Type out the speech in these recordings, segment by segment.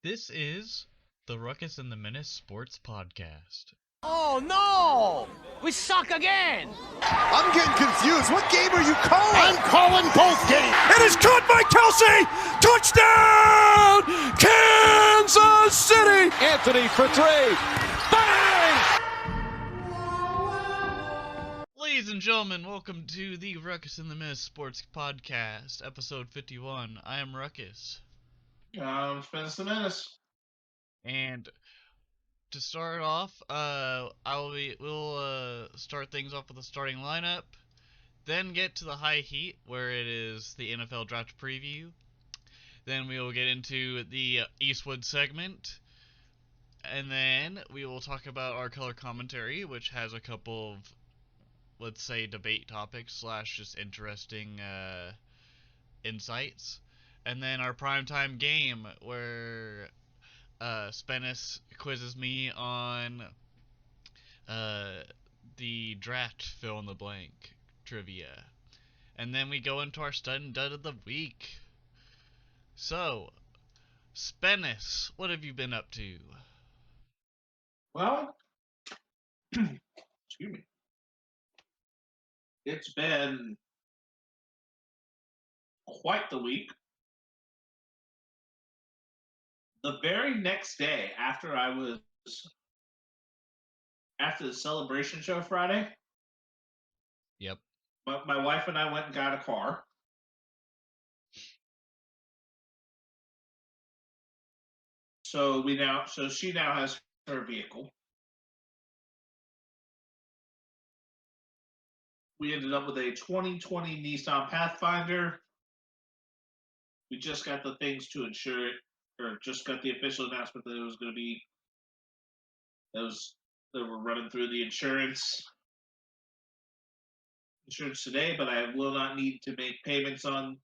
This is the Ruckus and The Menace Sports Podcast. Oh no! We suck again! I'm getting confused. What game are you calling? I'm calling both games. It is caught by Kelsey! Touchdown! Kansas City! Anthony for three. Bang! Ladies and gentlemen, welcome to the Ruckus and The Menace Sports Podcast, episode 51. I am Ruckus. Ruckus and The Menace. And to start off, we'll start things off with the starting lineup, then get to the high heat, where it is the NFL draft preview. Then we will get into the Eastwood segment, and then we will talk about our color commentary, which has a couple of, let's say, debate topics / just interesting insights. And then our primetime game, where Spennis quizzes me on the draft fill-in-the-blank trivia. And then we go into our stud and dud of the week. So, Spennis, what have you been up to? Well, excuse me. It's been quite the week. The very next day after the celebration show Friday. Yep. My wife and I went and got a car. So she now has her vehicle. We ended up with a 2020 Nissan Pathfinder. We just got the things to insure it, or just got the official announcement that it was going to be. They were running through the insurance today, but I will not need to make payments on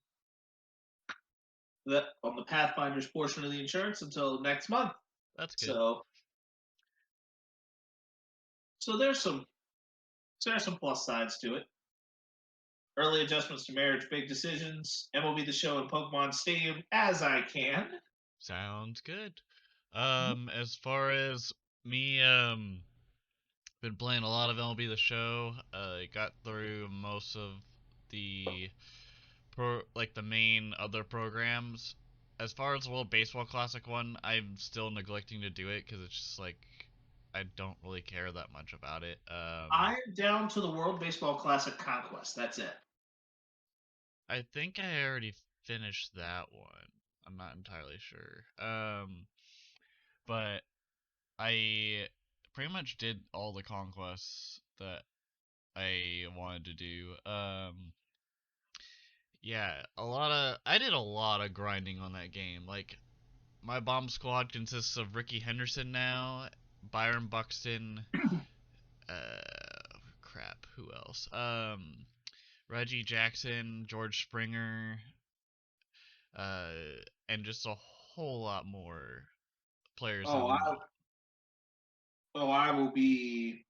the Pathfinder's portion of the insurance until next month. That's good. So there's some plus sides to it. Early adjustments to marriage, big decisions, MLB The Show and Pokemon Stadium as I can. Sounds good. As far as me, been playing a lot of MLB The Show. Got through most of the the main other programs. As far as the World Baseball Classic one, I'm still neglecting to do it because it's just like I don't really care that much about it. I'm down to the World Baseball Classic Conquest. That's it. I think I already finished that one. I'm not entirely sure. But I pretty much did all the conquests that I wanted to do. Yeah, I did a lot of grinding on that game. Like, my bomb squad consists of Ricky Henderson now, Byron Buxton, who else? Reggie Jackson, George Springer, and just a whole lot more players. I will be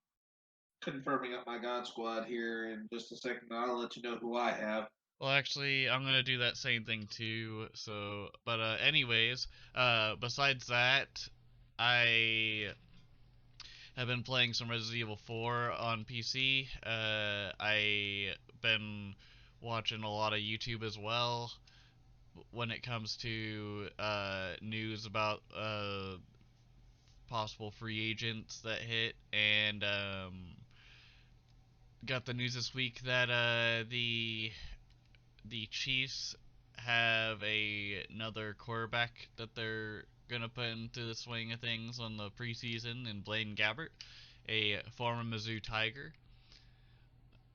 confirming up my God Squad here in just a second. I'll let you know who I have. Well, actually, I'm gonna do that same thing too. So, but anyways, besides that, I have been playing some Resident Evil 4 on PC. I been watching a lot of YouTube as well when it comes to news about possible free agents that hit, and got the news this week that the Chiefs have another quarterback that they're gonna put into the swing of things on the preseason in Blaine Gabbert, a former Mizzou Tiger.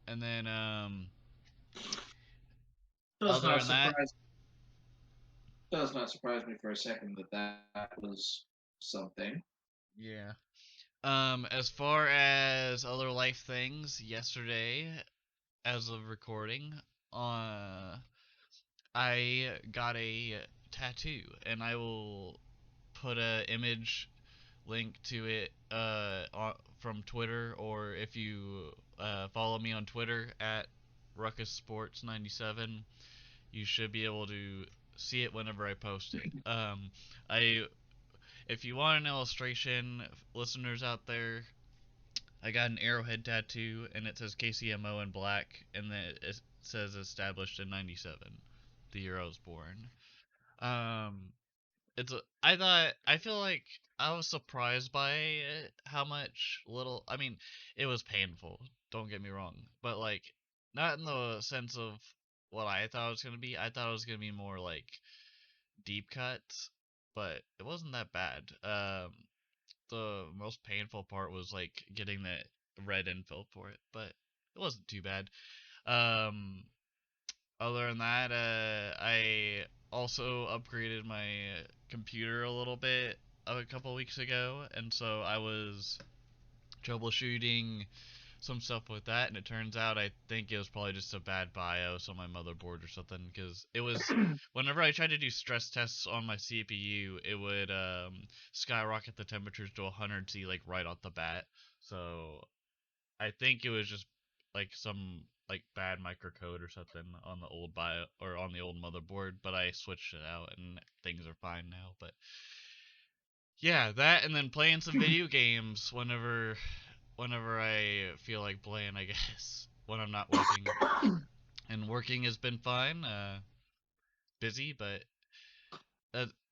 And then does not surprise me for a second that was something. Yeah. As far as other life things, yesterday, as of recording, I got a tattoo, and I will put a image link to it from Twitter, or if you follow me on Twitter at RuckusSports97, you should be able to see it whenever I post it. I if you want an illustration, listeners out there, I got an arrowhead tattoo, and it says KCMO in black, and then it says established in '97, the year I was born. Um, I feel like I was surprised by it, how much little. I mean, it was painful. Don't get me wrong, but like, not in the sense of what I thought it was gonna be. I thought it was gonna be more like deep cuts, but it wasn't that bad. The most painful part was like getting the red infill for it, but it wasn't too bad. Um, Other than that, I also upgraded my computer a little bit a couple weeks ago, and so I was troubleshooting some stuff with that, and it turns out I think it was probably just a bad BIOS on my motherboard or something, because it was whenever I tried to do stress tests on my CPU, it would skyrocket the temperatures to 100°C like right off the bat. So I think it was just like some like bad microcode or something on the old bio or on the old motherboard, but I switched it out and things are fine now. But yeah, that and then playing some video games whenever I feel like playing, I guess, when I'm not working. And working has been fine, busy, but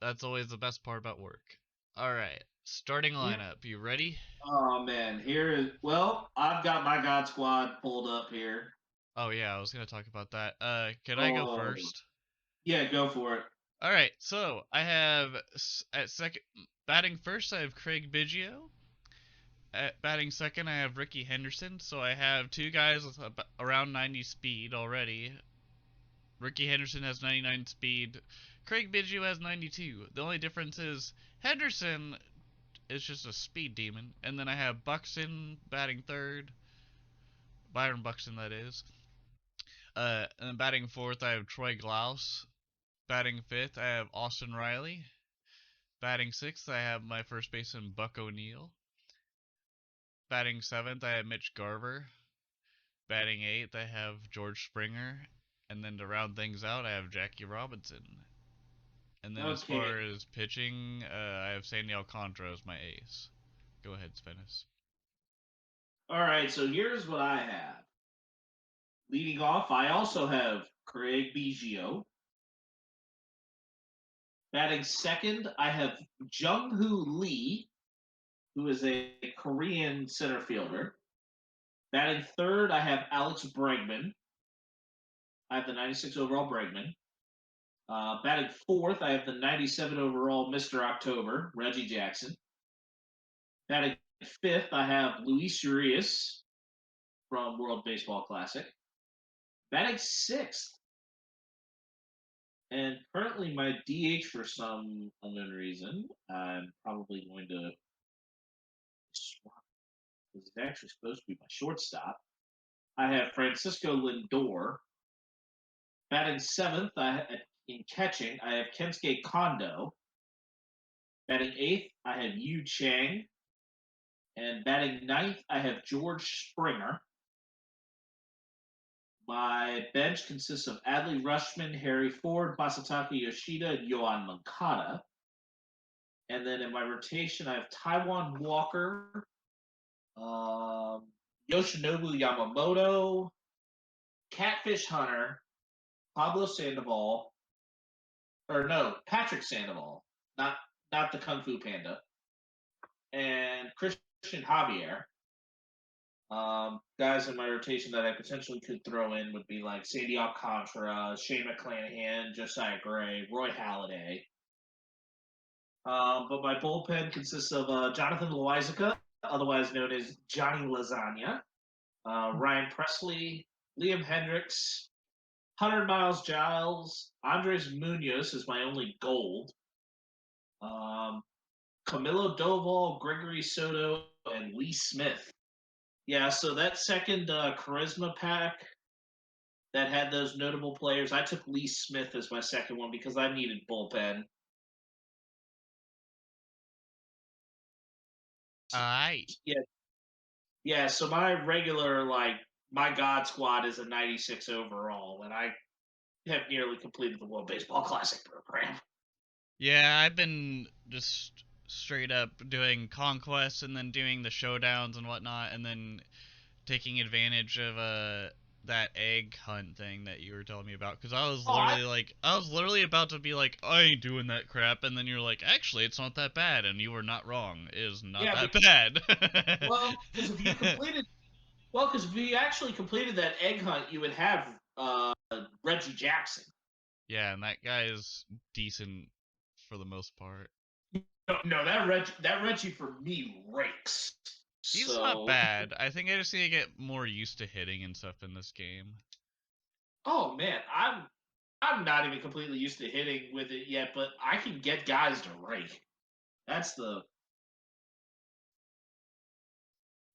that's always the best part about work. All right, starting lineup. You ready? Oh man, here is I've got my God Squad pulled up here. Oh yeah, I was gonna talk about that. Can I go Oh first? yeah, go for it. All right, so I have at second batting first. I have Craig Biggio. At batting second, I have Ricky Henderson. So I have two guys with around 90 speed already. Ricky Henderson has 99 speed. Craig Biggio has 92. The only difference is Henderson is just a speed demon. And then I have Buxton batting third. Byron Buxton, that is. And then batting fourth, I have Troy Glaus. Batting fifth, I have Austin Riley. Batting sixth, I have my first baseman Buck O'Neill. Batting seventh, I have Mitch Garver. Batting eighth, I have George Springer. And then to round things out, I have Jackie Robinson. And then as Okay. far as pitching, I have Sandy Alcantara as my ace. Go ahead, Svenis. All right, so here's what I have. Leading off, I also have Craig Biggio. Batting second, I have Jung-Hoo Lee, who is a Korean center fielder. Batting third, I have Alex Bregman. I have the 96 overall Bregman. Batting fourth, I have the 97 overall Mr. October, Reggie Jackson. Batting fifth, I have Luis Urias from World Baseball Classic. Batting sixth, and currently my DH for some unknown reason, I'm probably going to swap. This is actually supposed to be my shortstop. I have Francisco Lindor. Batting seventh, in catching, I have Kensuke Kondo. Batting eighth, I have Yu Chang. And batting ninth, I have George Springer. My bench consists of Adley Rushman, Harry Ford, Masataka Yoshida, and Yoan Moncada. And then in my rotation, I have Taiwan Walker, Yoshinobu Yamamoto, Catfish Hunter, Pablo Sandoval, or no, Patrick Sandoval, not the Kung Fu Panda, and Christian Javier. Guys in my rotation that I potentially could throw in would be like Sandy Alcantara, Shane McClanahan, Josiah Gray, Roy Halladay. But my bullpen consists of Jonathan Loizaga, otherwise known as Johnny Lasagna, Ryan Presley, Liam Hendricks, Hunter Miles Giles, Andres Munoz is my only gold, Camilo Doval, Gregory Soto, and Lee Smith. Yeah, so that second charisma pack that had those notable players, I took Lee Smith as my second one because I needed bullpen. Alright. Yeah, yeah. So my regular my God squad is a 96 overall, and I have nearly completed the World Baseball Classic program. Yeah, I've been just straight up doing conquests and then doing the showdowns and whatnot, and then taking advantage of that egg hunt thing that you were telling me about. Because I was literally about to be like, I ain't doing that crap, and then you're like, actually, it's not that bad, and you were not wrong. It is not Yeah, that bad. because if you actually completed that egg hunt, you would have Reggie Jackson. Yeah, and that guy is decent for the most part. No, that Reggie for me rakes. He's not So, bad. I think I just need to get more used to hitting and stuff in this game. oh man, I'm not even completely used to hitting with it yet, but I can get guys to rake. That's the.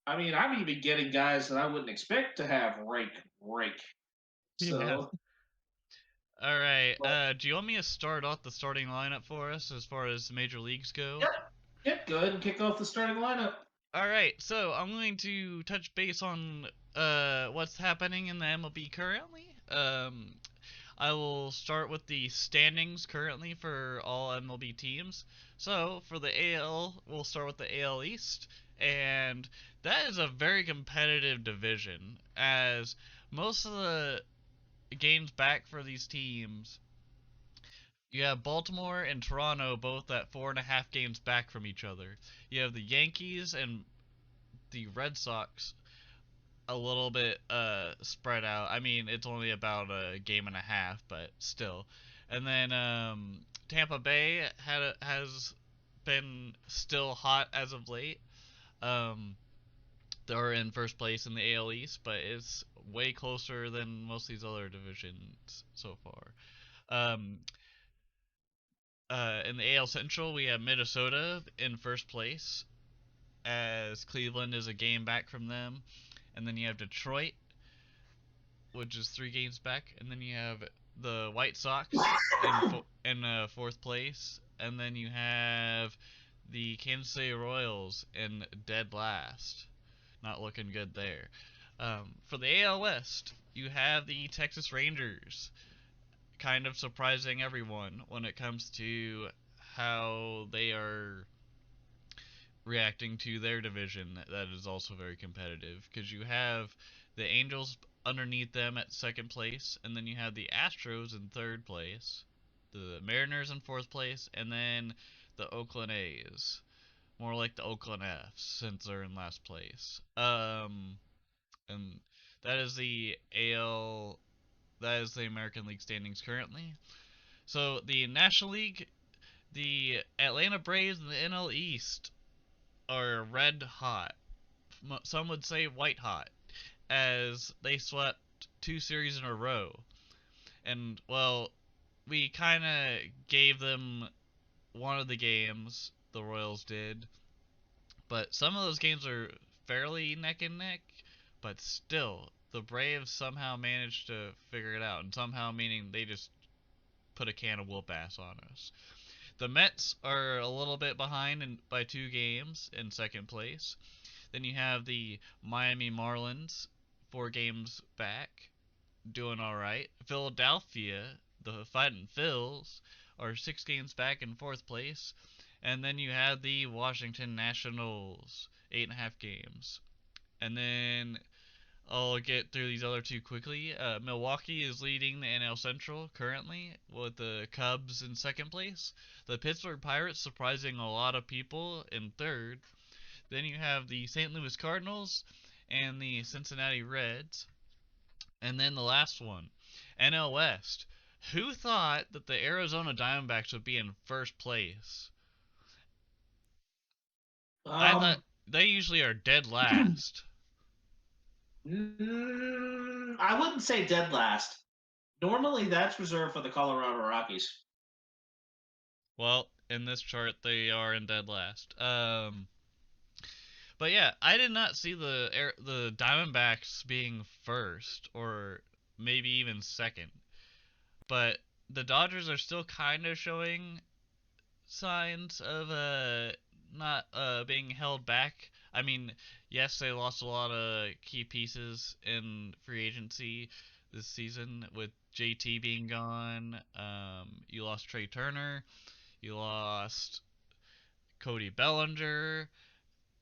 I mean, I'm even getting guys that I wouldn't expect to have rake. Yeah. So, All right. but, Do you want me to start off the starting lineup for us as far as major leagues go? yep, yep, go ahead and kick off the starting lineup. All right. So I'm going to touch base on what's happening in the MLB currently. I will start with the standings currently for all MLB teams. So for the AL, we'll start with the AL East, and that is a very competitive division as most of the games back for these teams. You have Baltimore and Toronto both at 4.5 games back from each other. You have the Yankees and the Red Sox a little bit spread out. I mean, it's only about a game and a half, but still. And then Tampa Bay has been still hot as of late. Um, they're in first place in the AL East, but it's way closer than most of these other divisions so far. Um, in the AL Central, we have Minnesota in first place, as Cleveland is a game back from them. And then you have Detroit, which is 3 games back. And then you have the White Sox in fourth place. And then you have the Kansas City Royals in dead last. Not looking good there. For the AL West, you have the Texas Rangers, kind of surprising everyone when it comes to how they are reacting to their division that is also very competitive, because you have the Angels underneath them at second place, and then you have the Astros in third place, the Mariners in fourth place, and then the Oakland A's, more like the Oakland F's since they're in last place. And that is the AL, that is the American League standings currently. So the National League, the Atlanta Braves and the NL East are red hot. Some would say white hot, as they swept 2 series in a row. And, well, we kind of gave them one of the games, the Royals did. But some of those games are fairly neck and neck. But still, the Braves somehow managed to figure it out. And somehow meaning they just put a can of whoop ass on us. The Mets are a little bit behind by 2 games in second place. Then you have the Miami Marlins, 4 games back, doing all right. Philadelphia, the Fighting Phils, are 6 games back in fourth place. And then you have the Washington Nationals, 8.5 games. And then I'll get through these other two quickly. Milwaukee is leading the NL Central currently with the Cubs in second place. The Pittsburgh Pirates surprising a lot of people in third. Then you have the St. Louis Cardinals and the Cincinnati Reds. And then the last one, NL West. Who thought that the Arizona Diamondbacks would be in first place? I thought Um, they usually are dead last. I wouldn't say dead last. Normally, that's reserved for the Colorado Rockies. Well, in this chart, they are in dead last. But yeah, I did not see the Diamondbacks being first or maybe even second. But the Dodgers are still kind of showing signs of not being held back. I mean, yes, they lost a lot of key pieces in free agency this season with JT being gone. You lost Trey Turner. You lost Cody Bellinger,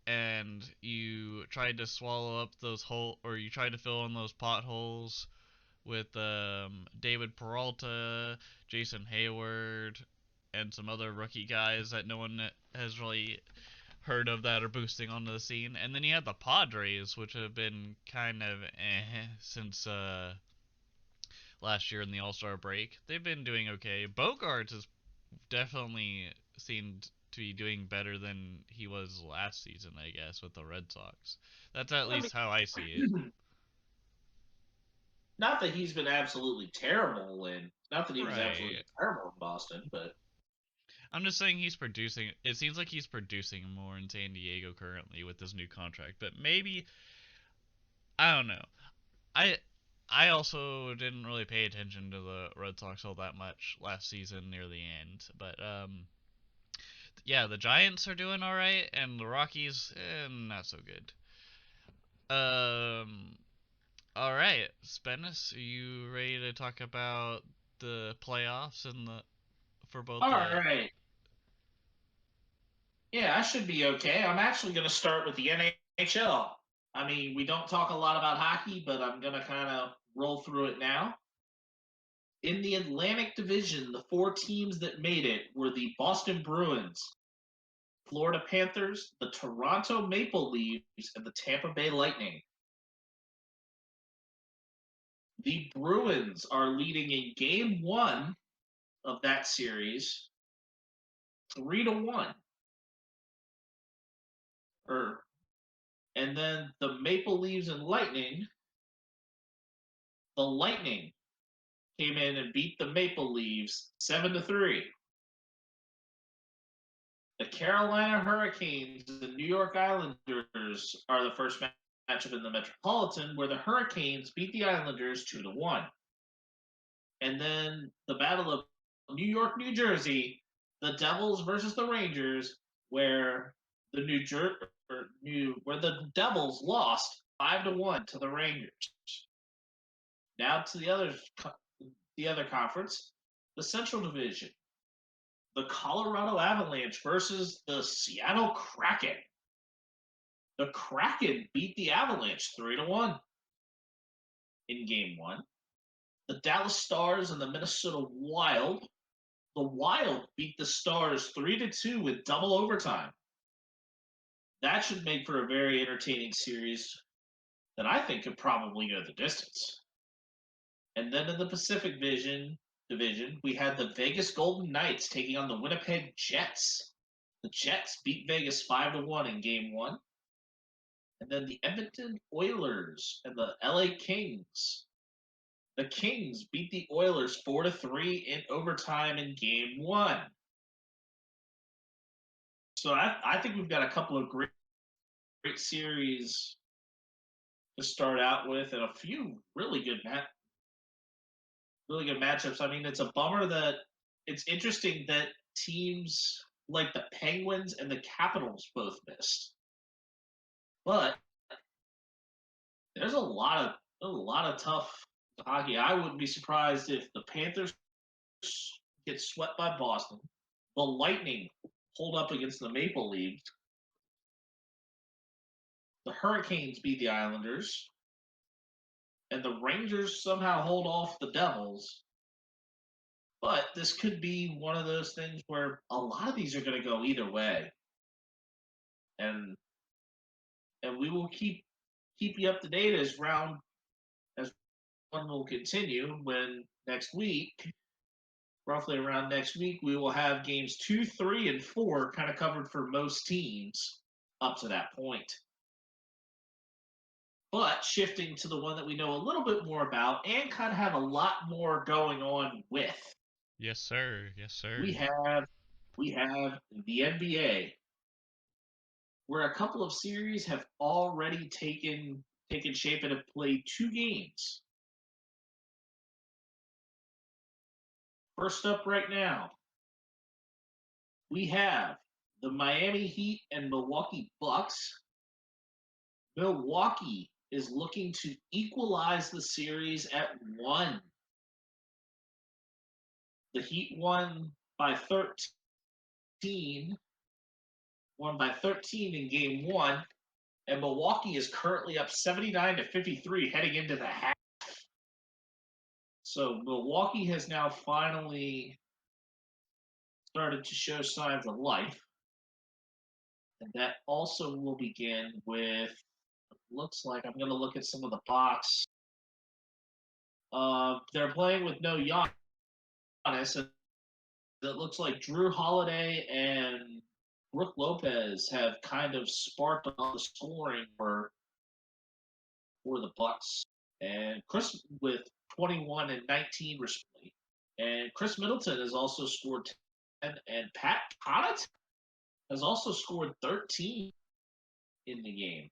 and you tried to swallow up those or you tried to fill in those potholes with David Peralta, Jason Hayward, and some other rookie guys that no one has really heard of that are boosting onto the scene. And then you have the Padres, which have been kind of since last year in the All-Star break. They've been doing okay. Bogarts has definitely seemed to be doing better than he was last season, I guess, with the Red Sox. That's at least how I see it. Not that he's been absolutely terrible, and not that he was absolutely Right. terrible in Boston, but I'm just saying he's producing. It seems like he's producing more in San Diego currently with this new contract, but maybe I don't know. I I also didn't really pay attention to the Red Sox all that much last season near the end, but yeah, the Giants are doing all right, and the Rockies not so good. Um, all right, Spennis, are you ready to talk about the playoffs and the for both all the? right. Yeah, I should be okay. I'm actually going to start with the NHL. I mean, we don't talk a lot about hockey, but I'm going to kind of roll through it now. In the Atlantic Division, the four teams that made it were the Boston Bruins, Florida Panthers, the Toronto Maple Leafs, and the Tampa Bay Lightning. The Bruins are leading in game one of that series 3-1. And then the Maple Leafs and Lightning, the Lightning came in and beat the Maple Leafs 7-3. The Carolina Hurricanes and the New York Islanders are the first matchup in the Metropolitan, where the Hurricanes beat the Islanders 2-1. And then the Battle of New York, New Jersey, the Devils versus the Rangers, where where the Devils lost 5-1 to the Rangers. Now to the other conference, the Central Division. The Colorado Avalanche versus the Seattle Kraken. The Kraken beat the Avalanche 3-1 in game one. The Dallas Stars and the Minnesota Wild. The Wild beat the Stars 3-2 with double overtime. That should make for a very entertaining series that I think could probably go the distance. And then in the Pacific Division, we had the Vegas Golden Knights taking on the Winnipeg Jets. The Jets beat Vegas 5-1 in game one. And then the Edmonton Oilers and the LA Kings. The Kings beat the Oilers 4-3 in overtime in game one. So I think we've got a couple of great series to start out with, and a few really good matchups. I mean, it's a bummer that it's interesting that teams like the Penguins and the Capitals both missed, but there's a lot of tough hockey. I wouldn't be surprised if the Panthers get swept by Boston, the Lightning hold up against the Maple Leafs, the Hurricanes beat the Islanders, and the Rangers somehow hold off the Devils. But this could be one of those things where a lot of these are going to go either way, and we will keep you up to date as one will continue. When next week, roughly around next week, we will have games 2, 3, and 4 kind of covered for most teams up to that point. But shifting to the one that we know a little bit more about and kind of have a lot more going on with. Yes, sir. Yes, sir. We have the NBA, where a couple of series have already taken shape and have played 2 games. First up right now, we have the Miami Heat and Milwaukee Bucks. Milwaukee is looking to equalize the series at 1. The Heat won by 13 won by 13 in game one, and Milwaukee is currently up 79-53 heading into the half. So Milwaukee has now finally started to show signs of life. And that also will begin with, looks like, I'm going to look at some of the box. They're playing with no Giannis. And it looks like Drew Holiday and Brook Lopez have kind of sparked on the scoring for the Bucks. And Chris with 21 and 19 respectively. And Chris Middleton has also scored 10, and Pat Connaughton has also scored 13 in the game.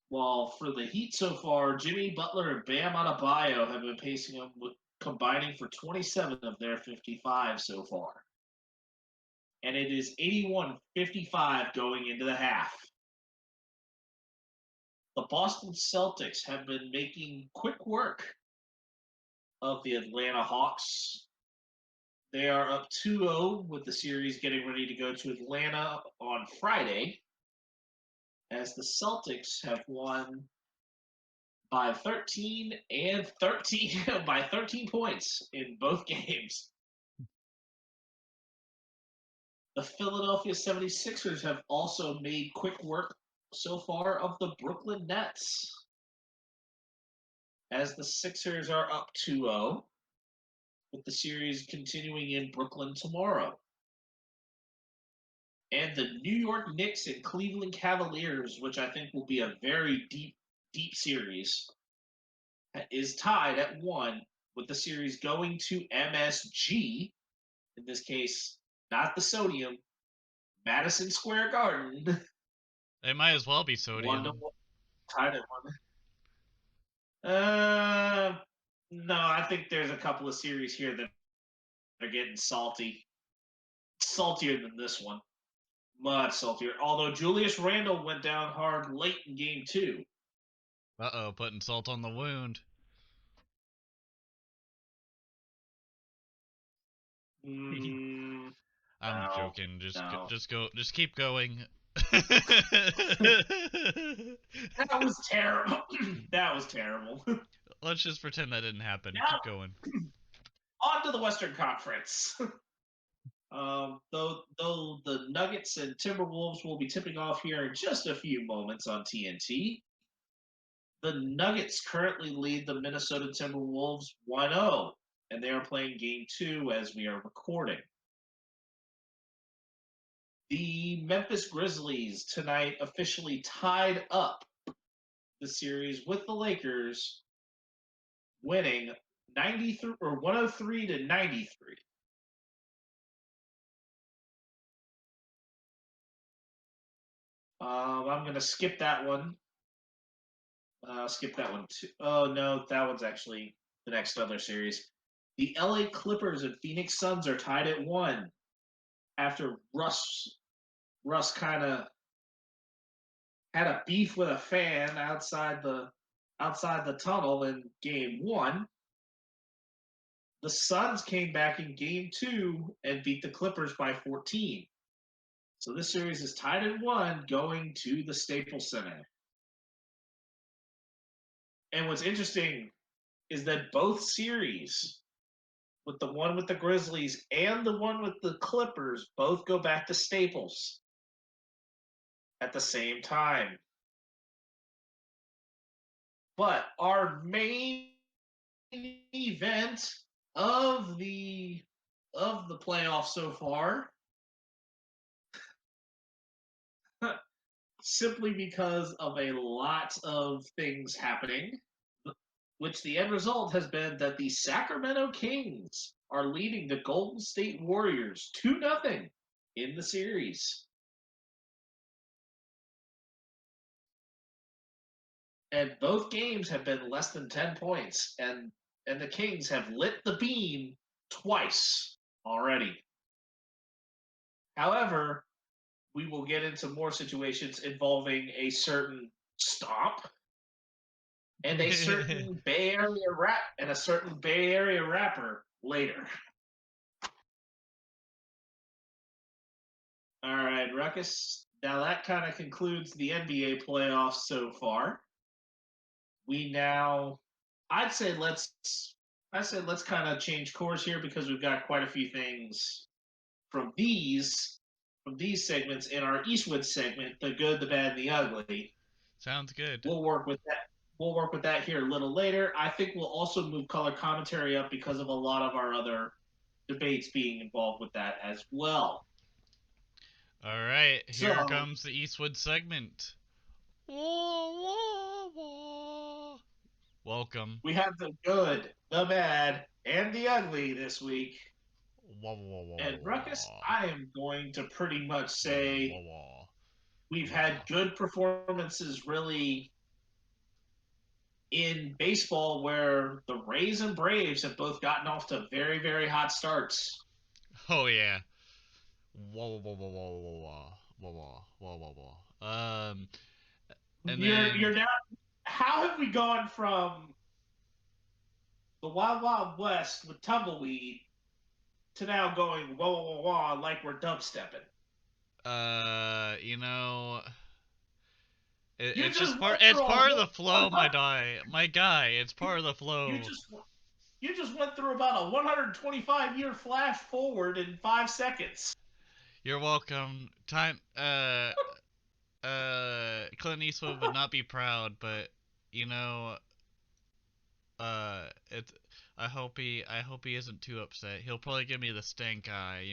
While for the Heat so far, Jimmy Butler and Bam Adebayo have been pacing them, combining for 27 of their 55 so far. And it is 81-55 going into the half. The Boston Celtics have been making quick work of the Atlanta Hawks. They are up 2-0 with the series getting ready to go to Atlanta on Friday, as the Celtics have won by 13 and 13 by 13 points in both games. The Philadelphia 76ers have also made quick work so far of the Brooklyn Nets, as the Sixers are up 2-0, with the series continuing in Brooklyn tomorrow. And the New York Knicks and Cleveland Cavaliers, which I think will be a very deep series, is tied at 1, with the series going to MSG, in this case, not the Sodium, Madison Square Garden. They might as well be 1-1, sodium. tied at 1. No, I think there's a couple of series here that are getting salty. Saltier than this one. Much saltier. Although Julius Randle went down hard late in game 2. Uh-oh, putting salt on the wound. I'm joking. Just keep going. That was terrible. That was terrible. Let's just pretend that didn't happen. Now, Keep going. on to the Western Conference. Though the Nuggets and Timberwolves will be tipping off here in just a few moments on TNT. The Nuggets currently lead the Minnesota Timberwolves 1-0, and they are playing game 2 as we are recording. The Memphis Grizzlies tonight officially tied up the series with the Lakers, winning 93 or 103-93. I'm going to skip that one. Skip that one too. Oh, no, that one's actually the next other series. The LA Clippers and Phoenix Suns are tied at 1 after Russ kind of had a beef with a fan outside the tunnel in game 1. The Suns came back in game 2 and beat the Clippers by 14. So this series is tied at 1 going to the Staples Center. And what's interesting is that both series, with the one with the Grizzlies and the one with the Clippers, both go back to Staples at the same time. But our main event of the playoffs so far, simply because of a lot of things happening, which the end result has been that the Sacramento Kings are leading the Golden State Warriors 2-0 in the series. And both games have been less than 10 points, and the Kings have lit the beam twice already. However, we will get into more situations involving a certain stomp and a certain Bay Area rapper later. All right, Ruckus. Now that kind of concludes the NBA playoffs so far. I'd say let's kind of change course here because we've got quite a few things from these segments in our Eastwood segment, the good, the bad, and the ugly. Sounds good. We'll work with that. We'll work with that here a little later. I think we'll also move color commentary up because of a lot of our other debates being involved with that as well. All right, here So comes the Eastwood segment. Whoa, whoa, whoa. Welcome. we have the good, the bad, and the ugly this week. Whoa, whoa, whoa, And Ruckus, whoa, I am going to pretty much whoa, say whoa, we've had whoa. good performances really in baseball where the Rays and Braves have both gotten off to very, very hot starts. Oh yeah. Whoa, whoa, whoa, whoa, whoa, whoa, whoa, whoa, whoa, whoa. And You're then now. How have we gone from the Wild Wild West with tumbleweed to now going whoa whoa whoa, whoa like we're dubstepping? you know, You it's just just part. went It's through part of the flow, my guy. It's part of the you flow. just you just went through about a 125-year flash forward in 5 seconds. You're welcome. Clint Eastwood would not be proud, but you know, it's. I hope he isn't too upset. He'll probably give me the stank eye,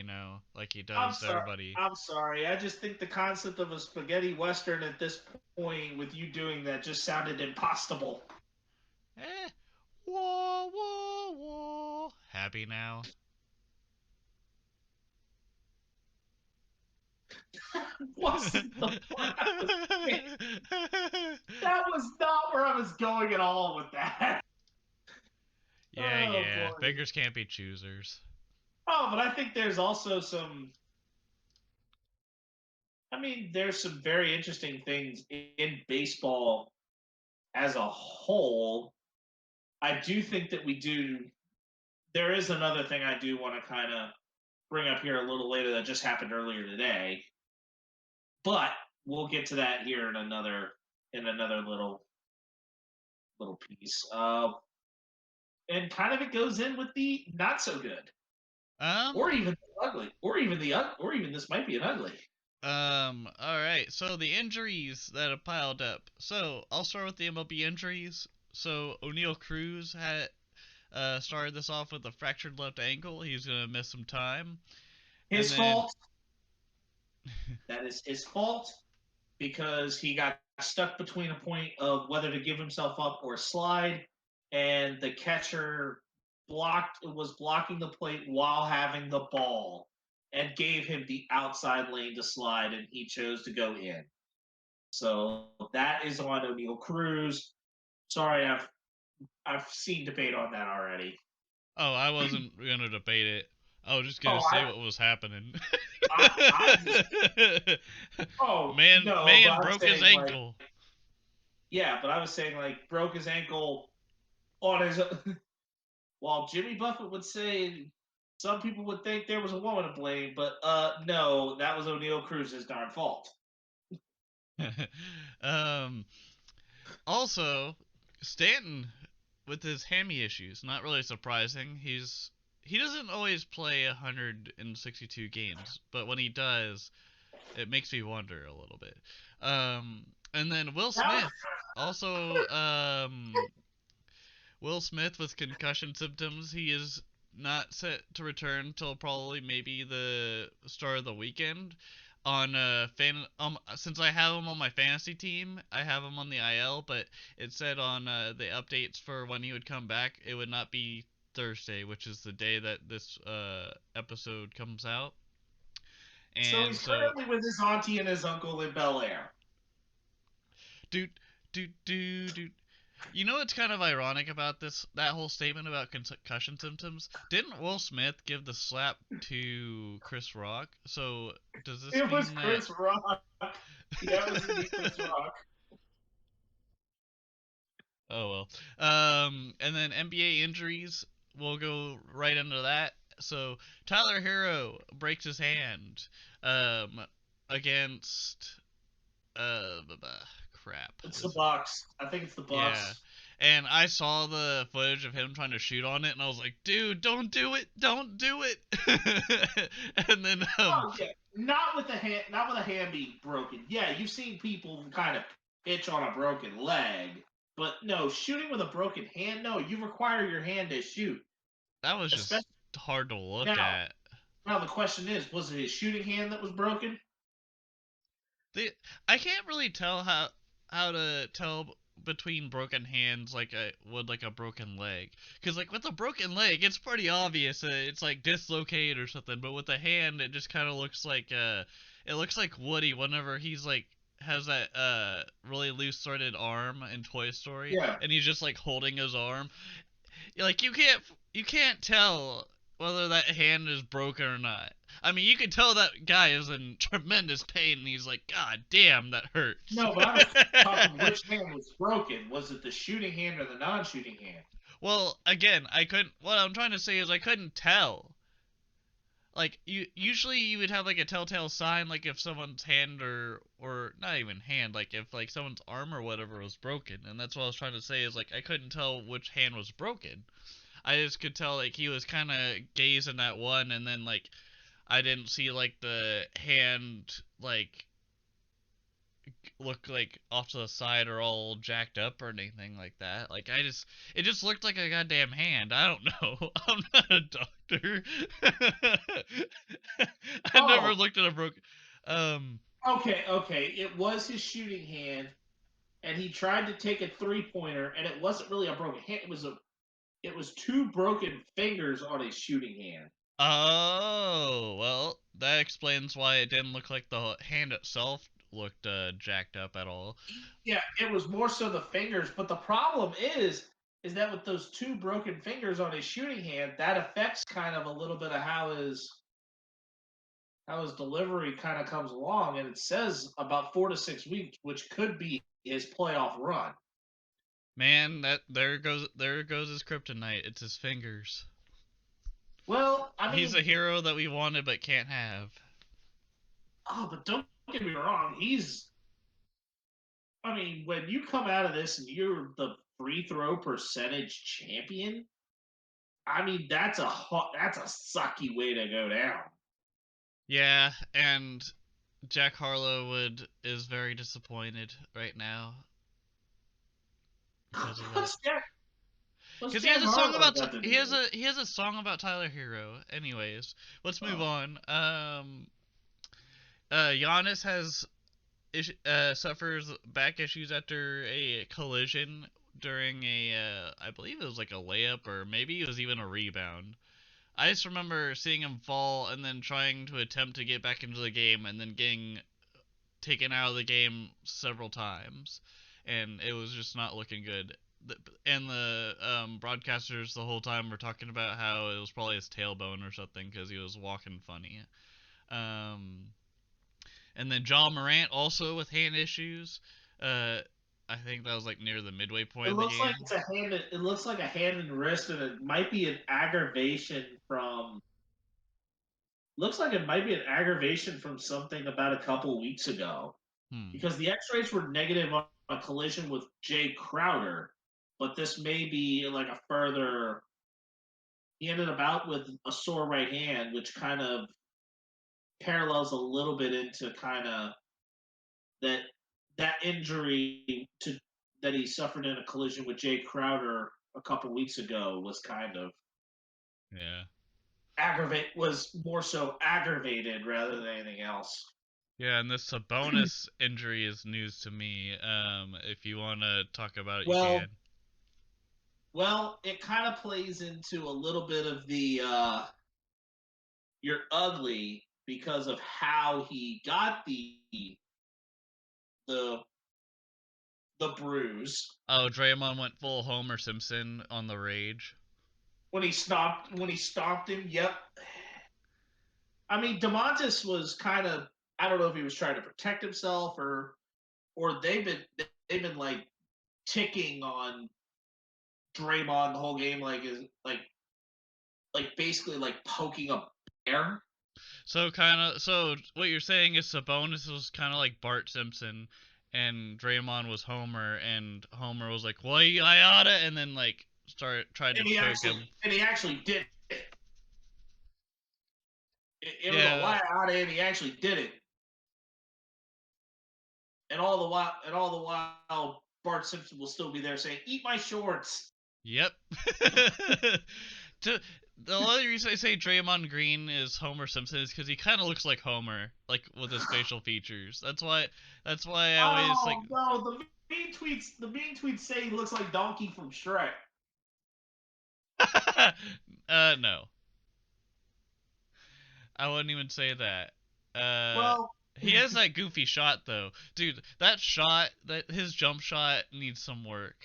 like he I'm does to sorry. everybody. I'm sorry. I just think the concept of a spaghetti western at this point, with you doing that, just sounded impossible. Eh, whoa, whoa, whoa. Happy now? Wasn't the part I was saying. That was not where I was going at all with that. Yeah, Oh yeah. boy. Beggars can't be choosers. Oh, but I think there's also some. I mean, there's some very interesting things in baseball as a whole. I do think that we do. There is another thing I do want to kind of bring up here a little later that just happened earlier today, but we'll get to that here in another little piece. And kind of it goes in with the not so good, or Um, even the ugly, or even this might be an ugly. all right. So the injuries that have piled up. So I'll start with the MLB injuries. So O'Neal Cruz had started this off with a fractured left ankle. He's gonna miss some time. And His then fault. That is his fault because he got stuck between a point of whether to give himself up or slide, and the catcher was blocking the plate while having the ball and gave him the outside lane to slide, and he chose to go in. So that is on O'Neal Cruz. Sorry, I've seen debate on that already. oh, I wasn't gonna debate it. I was just gonna Oh, say what was happening. I just man, no, but man I'm broke his saying like ankle. yeah, but I was saying like broke his ankle on his. While Jimmy Buffett would say some people would think there was a woman to blame, but no, that was O'Neal Cruz's darn fault. um, Also, Stanton with his hammy issues, not really surprising. He doesn't always play 162 games, but when he does, it makes me wonder a little bit. And then Will Smith with concussion symptoms. He is not set to return till probably maybe the start of the weekend. On since I have him on my fantasy team, I have him on the IL, but it said on the updates for when he would come back, it would not be Thursday, which is the day that this episode comes out. So And he's so, currently with his auntie and his uncle in Bel Air. dude, dude, dude, dude. You know what's kind of ironic about that whole statement about concussion symptoms? Didn't Will Smith give the slap to Chris Rock? So does this It was mean that? Chris Rock. Yeah, it was indeed Chris Rock. Oh well. And then NBA injuries. We'll go right into that. So Tyler Hero breaks his hand. Um, against crap. It's the Bucks. I think it's the Yeah. Bucks. And I saw the footage of him trying to shoot on it, and I was like, "Dude, don't do it! Don't do it!" And then, Oh yeah, not with a hand being broken. Yeah, you've seen people kind of pitch on a broken leg, but no, shooting with a broken hand. No, you require your hand to shoot. that was Especially just hard to look now. at. Now the question is, was it his shooting hand that was broken? I can't really tell how to tell between broken hands like I would like a broken leg, because like with a broken leg it's pretty obvious it's like dislocated or something, but with the hand it just kind of looks like it looks like Woody whenever he's like has that really loose threaded arm in Toy Story, Yeah. and he's just like holding his arm. Like you can't tell whether that hand is broken or not. I mean, you can tell that guy is in tremendous pain, and he's like, "God damn, that hurts." No, but I'm talking which hand was broken. Was it the shooting hand or the non-shooting hand? Well, again, I couldn't. What I'm trying to say is I couldn't tell. Like usually you would have like a telltale sign, like if someone's hand or not even hand, like if like someone's arm or whatever was broken, and that's what I was trying to say is like I couldn't tell which hand was broken. I just could tell like he was kind of gazing at one, and then like I didn't see like the hand like look like off to the side or all jacked up or anything like that. Like it just looked like a goddamn hand. I don't know. I'm not a doctor. I never Oh, looked at a broken. Um. okay. It was his shooting hand, and he tried to take a three-pointer, and it wasn't really a broken hand. It was two broken fingers on his shooting hand. Oh well, that explains why it didn't look like the hand itself looked jacked up at all. Yeah, it was more so the fingers, but the problem is that with those two broken fingers on his shooting hand, that affects kind of a little bit of how his delivery kind of comes along, and it says about 4 to 6 weeks, which could be his playoff run. Man, that there goes his kryptonite. It's his fingers. Well, I He's a mean, hero that we wanted but can't have. but don't get me wrong, I mean, when you come out of this and you're the free throw percentage champion, I mean that's a sucky way to go down. Yeah, and Jack Harlow is very disappointed right now because of that. What's Jack? What's Because he Jack has a song Harlow about got to he do has with it? a song about Tyler Hero. Anyways, let's move Oh. on. Giannis has suffers back issues after a collision during I believe it was like a layup or maybe it was even a rebound. I just remember seeing him fall and then trying to attempt to get back into the game and then getting taken out of the game several times, and it was just not looking good. And the broadcasters the whole time were talking about how it was probably his tailbone or something because he was walking funny. Um, and then John Morant also with hand issues. I think that was like near the midway point It of the looks like game. it's a hand. It looks like a hand and wrist, and it might be an aggravation from. Looks like it might be an aggravation from something about a couple weeks ago, Hmm. because the X-rays were negative on a collision with Jay Crowder, but this may be like a further. He ended up out with a sore right hand, which kind of parallels a little bit into kind of that injury to that he suffered in a collision with Jay Crowder a couple weeks ago was kind of Yeah. was more so aggravated rather than anything else. Yeah, and this Sabonis injury is news to me. If you want to talk about it, you Well, can. it kind of plays into a little bit of the you're ugly because of how he got the the bruise Oh, Draymond went full Homer Simpson on the rage. when he stomped him. Yep. I mean, Demontis was kind of, I don't know if he was trying to protect himself or they've been like ticking on Draymond the whole game, like is like basically like poking a bear. So what you're saying is Sabonis was kind of like Bart Simpson, and Draymond was Homer, and Homer was like, "Well, I oughta," and then like tried to choke him. And he actually did it. It was a Yeah. lie out, and he actually did it. And all the while, Bart Simpson will still be there saying, "Eat my shorts." Yep. to, the only reason I say Draymond Green is Homer Simpson is because he kind of looks like Homer, like with his facial features. That's why. That's why I always like. Oh no, the mean tweets say he looks like Donkey from Shrek. No, I wouldn't even say that. Uh, Well, he has that goofy shot though, dude. That his jump shot needs some work.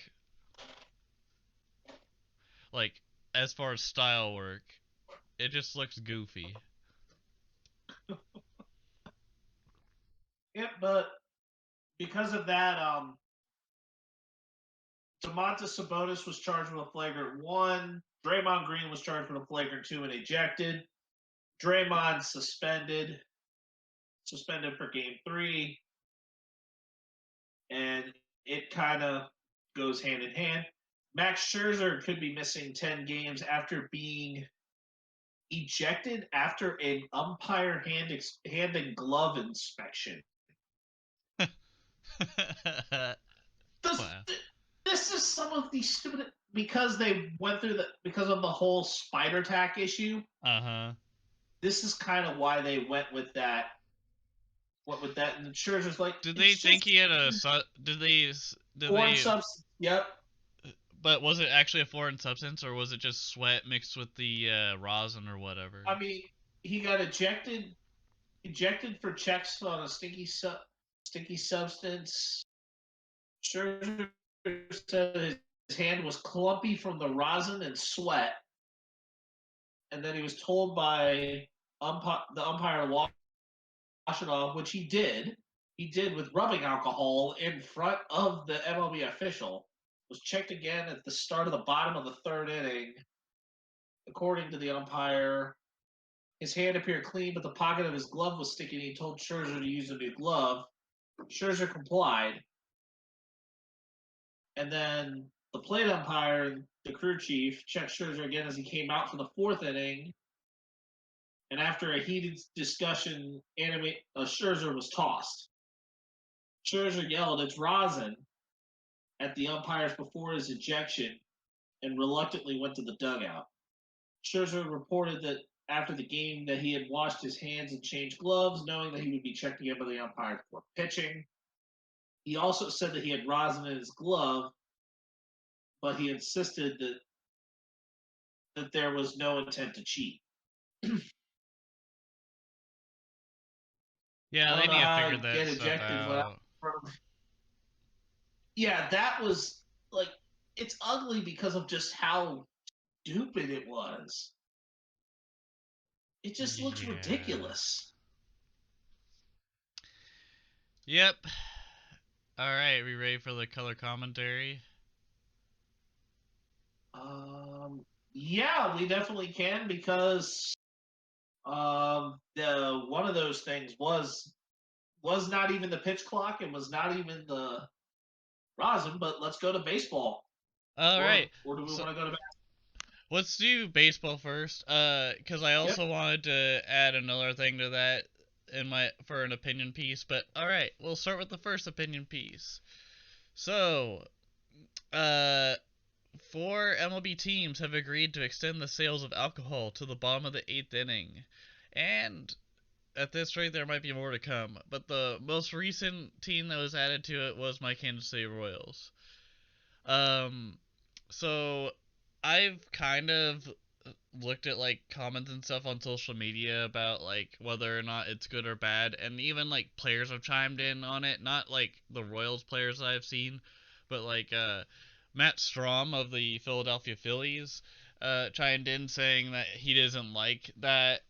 Like as far as style work, it just looks goofy. yeah, but because of that, Domantas Sabonis was charged with a flagrant 1. Draymond Green was charged with a flagrant 2 and ejected. Draymond suspended for game 3, and it kind of goes hand in hand. Max Scherzer could be missing 10 games after being ejected after an umpire hand and glove inspection. This, Wow. this is some of the stupid because they went through because of the whole spider tack issue. Uh huh. This is kind of why they went with that. What with that? And Scherzer's like, Did they it's think just he had a did foreign they substance. Yep. but was it actually a foreign substance or was it just sweat mixed with the rosin or whatever? I mean, he got ejected for checks on a stinky substance. Scherzer said his hand was clumpy from the rosin and sweat, and then he was told by the umpire to wash it off, which he did. He did with rubbing alcohol in front of the MLB official. Was checked again at the start of the bottom of the 3rd inning. According to the umpire, his hand appeared clean, but the pocket of his glove was sticky, and he told Scherzer to use a new glove. Scherzer complied. And then the plate umpire, the crew chief, checked Scherzer again as he came out for the 4th inning. And after a heated discussion, Scherzer was tossed. Scherzer yelled, "It's rosin," at the umpires before his ejection and reluctantly went to the dugout. Scherzer reported that after the game that he had washed his hands and changed gloves, knowing that he would be checked again by the umpire before pitching. He also said that he had rosin in his glove, but he insisted that there was no intent to cheat. Yeah, I they don't know need to how figure to that get stuff ejected without. out. Yeah, that was like it's ugly because of just how stupid it was. It just looks Yeah. ridiculous. Yep. All right, we ready for the color commentary? Yeah, we definitely can because the one of those things was not even the pitch clock and was not even the rosin. But let's go to baseball, All right. or do we So want to go to? let's do baseball first. Because I Yep. also wanted to add another thing to that for an opinion piece. But all right, we'll start with the first opinion piece. So, uh, 4 MLB teams have agreed to extend the sales of alcohol to the bottom of the 8th inning, and at this rate, there might be more to come. But the most recent team that was added to it was my Kansas City Royals. Um, so I've kind of looked at like comments and stuff on social media about like whether or not it's good or bad, and even like players have chimed in on it. Not like the Royals players that I've seen, but like Matt Strom of the Philadelphia Phillies chimed in saying that he doesn't like that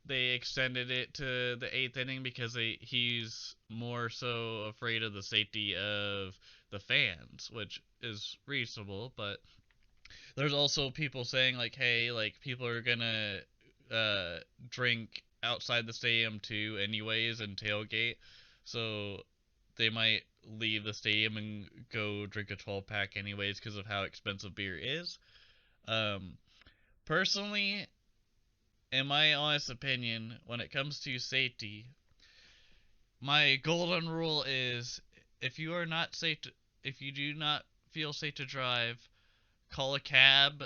they extended it to the 8th inning because he's more so afraid of the safety of the fans, which is reasonable. But there's also people saying like, hey, like people are gonna drink outside the stadium too, anyways, and tailgate. So they might leave the stadium and go drink a 12 pack anyways because of how expensive beer is. Um, Personally, in my honest opinion, when it comes to safety, my golden rule is if you are not safe to, if you do not feel safe to drive, call a cab,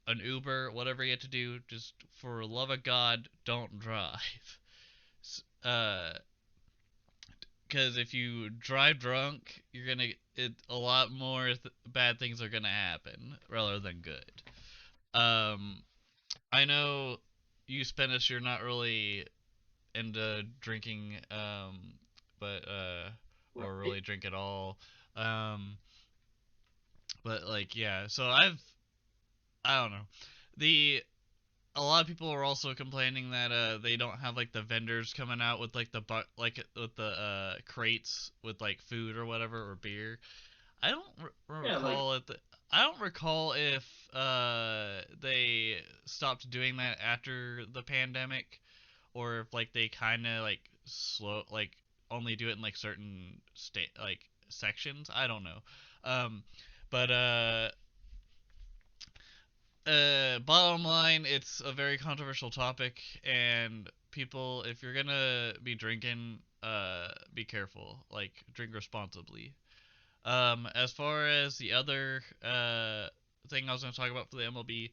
an Uber, whatever you have to do. Just for the love of God, don't drive. Uh, because if you drive drunk, you're gonna a lot more bad things are gonna happen rather than good. Um, I know you Spanish, you're not really into drinking, but or Right. really drink at all. Um, but like yeah, so I don't know. The A lot of people are also complaining that they don't have like the vendors coming out with like like with the crates with like food or whatever or beer. I don't Yeah, like recall it. I don't recall if they stopped doing that after the pandemic, or if like they kind of like only do it in like certain state like sections. I don't know. Um, but bottom line, it's a very controversial topic, and people, if you're gonna be drinking, be careful. Like, drink responsibly. As far as the other thing I was gonna talk about for the MLB,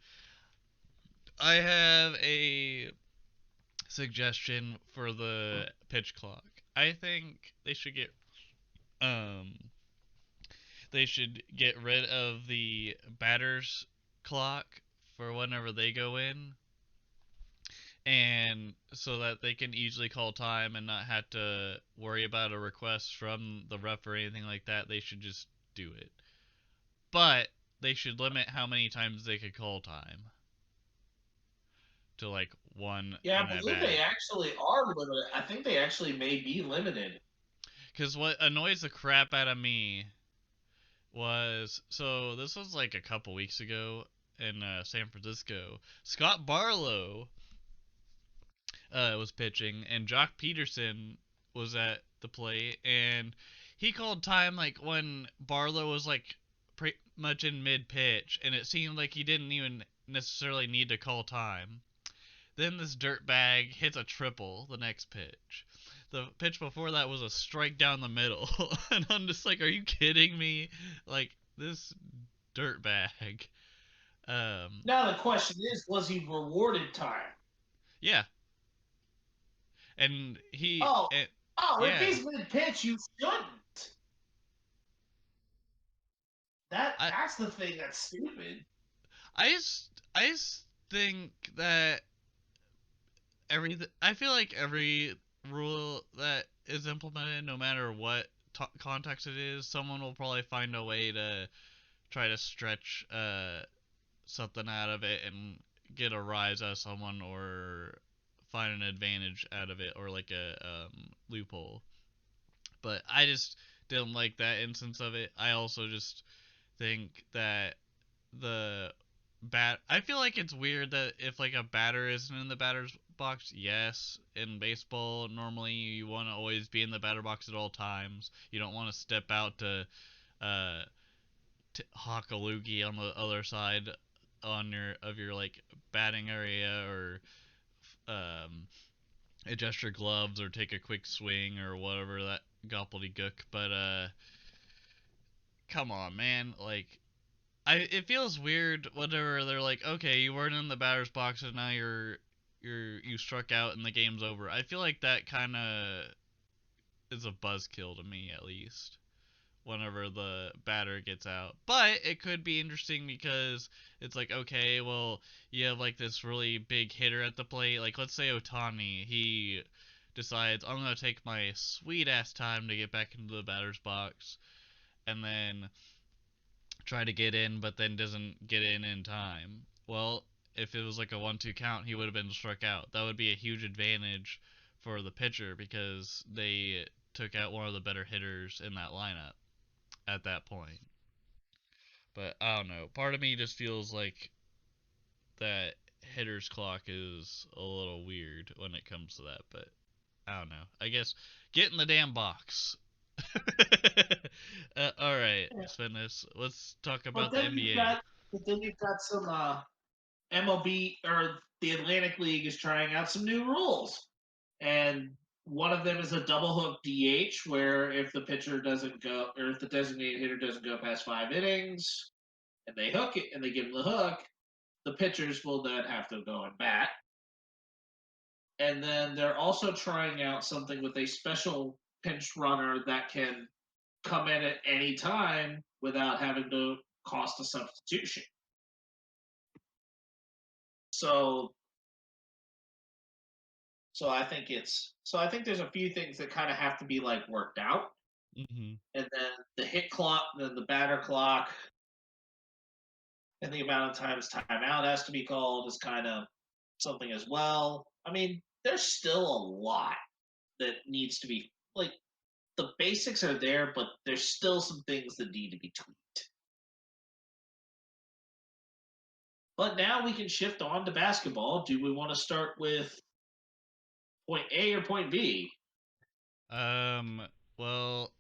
I have a suggestion for the pitch clock. I think um they should get rid of the batter's clock for whenever they go in, and so that they can easily call time and not have to worry about a request from the ref or anything like that. They should just do it. But they should limit how many times they could call time to like one yeah, I an at believe they bat. actually are limited. I think they actually may be limited. Because what annoys the crap out of me was, so this was like a couple weeks ago in San Francisco. Scott Barlow was pitching, and Jock Peterson was at the plate, and he called time like when Barlow was like pretty much in mid pitch, and it seemed like he didn't even necessarily need to call time. Then this dirtbag hits a triple the next pitch. The pitch before that was a strike down the middle, and I'm just like, are you kidding me? Like this dirtbag. Um, Now the question is, was he rewarded time? yeah, and Oh, if yeah, he's mid pitch, you shouldn't. I That's the thing that's stupid. I just think that I feel like every rule that is implemented, no matter what context it is, someone will probably find a way to try to stretch something out of it and get a rise out of someone or find an advantage out of it or like a loophole. But I just didn't like that instance of it. I also just think that the I feel like it's weird that if like a batter isn't in the batter's box, yes, in baseball normally you want to always be in the batter box at all times. You don't want to step out to uh hawk a loogie on the other side on your like batting area, or um adjust your gloves or take a quick swing or whatever that gobbledygook. But come on, man, like it feels weird whenever they're like, okay, you weren't in the batter's box and now you struck out and the game's over. I feel like that kind of is a buzzkill to me, at least whenever the batter gets out. But it could be interesting because it's like, okay, well, you have like this really big hitter at the plate. Like, let's say Otani, he decides, I'm going to take my sweet ass time to get back into the batter's box, and then try to get in, but then doesn't get in time. Well, if it was like a 1-2 count, he would have been struck out. That would be a huge advantage for the pitcher because they took out one of the better hitters in that lineup at that point. But I don't know. Part of me just feels like that hitter's clock is a little weird when it comes to that, but I don't know. I guess get in the damn box. All right, Svennis, let's talk But about the then you've NBA. got, but then you've got some MLB or the Atlantic League is trying out some new rules, and one of them is a double hook DH, where if the pitcher doesn't go or if the designated hitter doesn't go past 5 innings, and they hook it and they give him the hook, the pitchers will then have to go and bat. And then they're also trying out something with a special pinch runner that can come in at any time without having to cost a substitution. So I think there's a few things that kind of have to be like worked out. Mm-hmm. And then the hit clock, then the batter clock, and the amount of times timeout has to be called is kind of something as well. I mean, there's still a lot that needs to be like the basics are there, but there's still some things that need to be tweaked. But now we can shift on to basketball. Do we want to start with point A or point B? Well,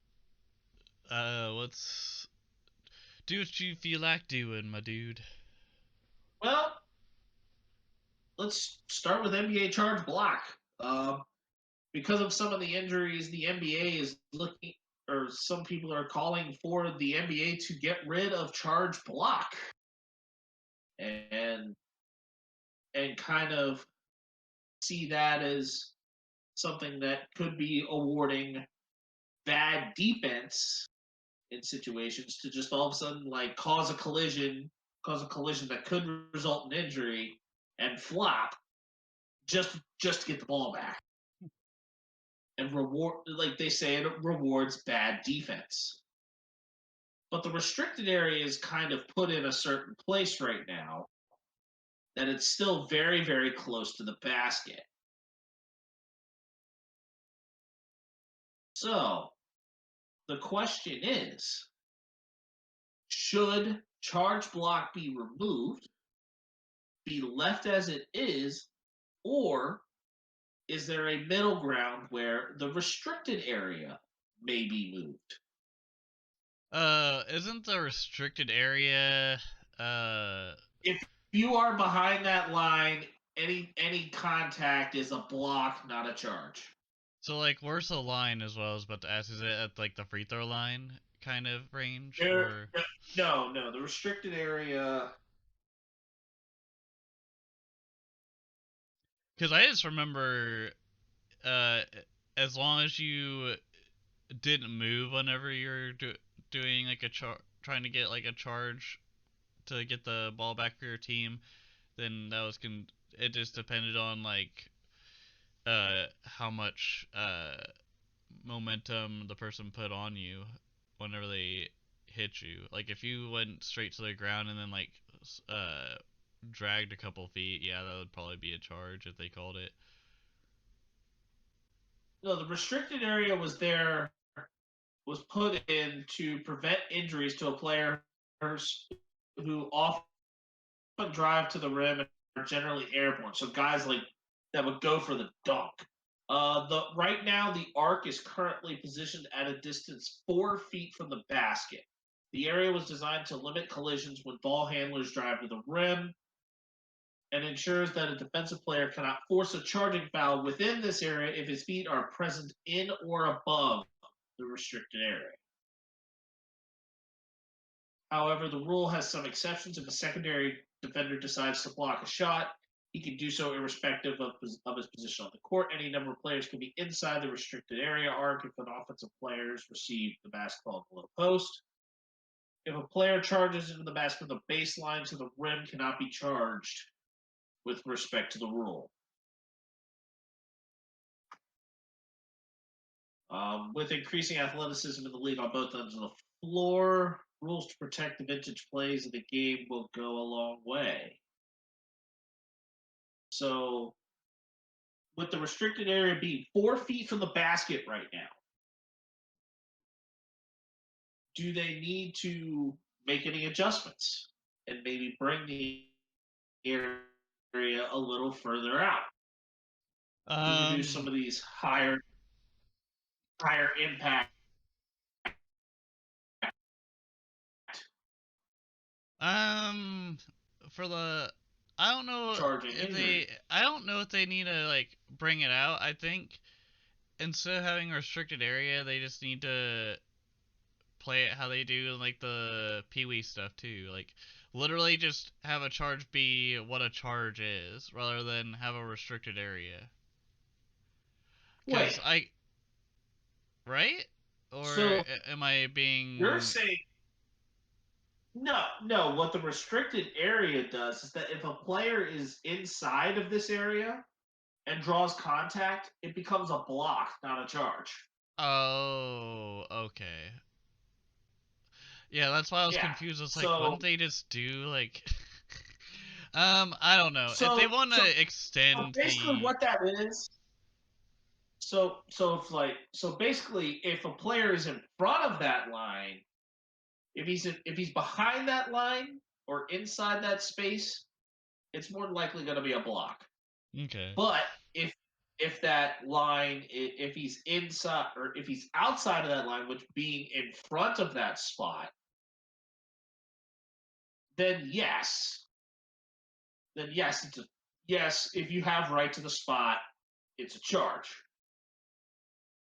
let's do what you feel like doing, my dude. Well, let's start with NBA charge block. Because of some of the injuries, the NBA is looking, or some people are calling for the NBA to get rid of charge block and kind of see that as something that could be awarding bad defense in situations to just all of a sudden like cause a collision that could result in injury and flop just to get the ball back and reward, like they say, it rewards bad defense. But the restricted area is kind of put in a certain place right now that it's still very, very close to the basket. So the question is, should charge block be removed, be left as it is, or is there a middle ground where the restricted area may be moved? Isn't the restricted area, If you are behind that line, any contact is a block, not a charge. so like where's the line as well as about to ask? Is it at like the free throw line kind of range There, or? no, the restricted area. Because I just remember, uh, as long as you didn't move whenever you're doing like trying to get like a charge to get the ball back for your team, then that was it just depended on like how much momentum the person put on you whenever they hit you. Like if you went straight to the ground and then like uh dragged a couple feet, yeah, that would probably be a charge if they called it. No, the restricted area was put in to prevent injuries to a player who often drive to the rim and are generally airborne. So guys like that would go for the dunk. The right now the arc is currently positioned at a distance 4 feet from the basket. The area was designed to limit collisions when ball handlers drive to the rim and ensures that a defensive player cannot force a charging foul within this area if his feet are present in or above the restricted area. However, the rule has some exceptions. If a secondary defender decides to block a shot, he can do so irrespective of his position on the court. Any number of players can be inside the restricted area arc if an offensive players receive the basketball below post. If a player charges into the basket, the baseline to the rim cannot be charged with respect to the rule. With increasing athleticism in the league on both ends of the floor, rules to protect the vintage plays of the game will go a long way. So, with the restricted area being 4 feet from the basket right now, do they need to make any adjustments and maybe bring the area area a little further out. Introduce some of these higher impact. For the, I don't know Charging if injuries. I don't know if they need to like bring it out. I think instead of having a restricted area, they just need to play it how they do in like the Pee Wee stuff too. Like literally just have a charge be what a charge is, rather than have a restricted area. Wait, Because I right or so am I you're being saying no? What the restricted area does is that if a player is inside of this area and draws contact, it becomes a block, not a charge. oh okay. Yeah, that's why I was Yeah. confused. I was like, So wouldn't they just do like I don't know. If they so want so to extend basically the what that is. So basically, if a player is in front of that line, if he's behind that line or inside that space, it's more likely going to be a block. okay. But if that line, if he's inside or if he's outside of that line, which being in front of that spot, then yes, it's a yes. If you have right to the spot, it's a charge.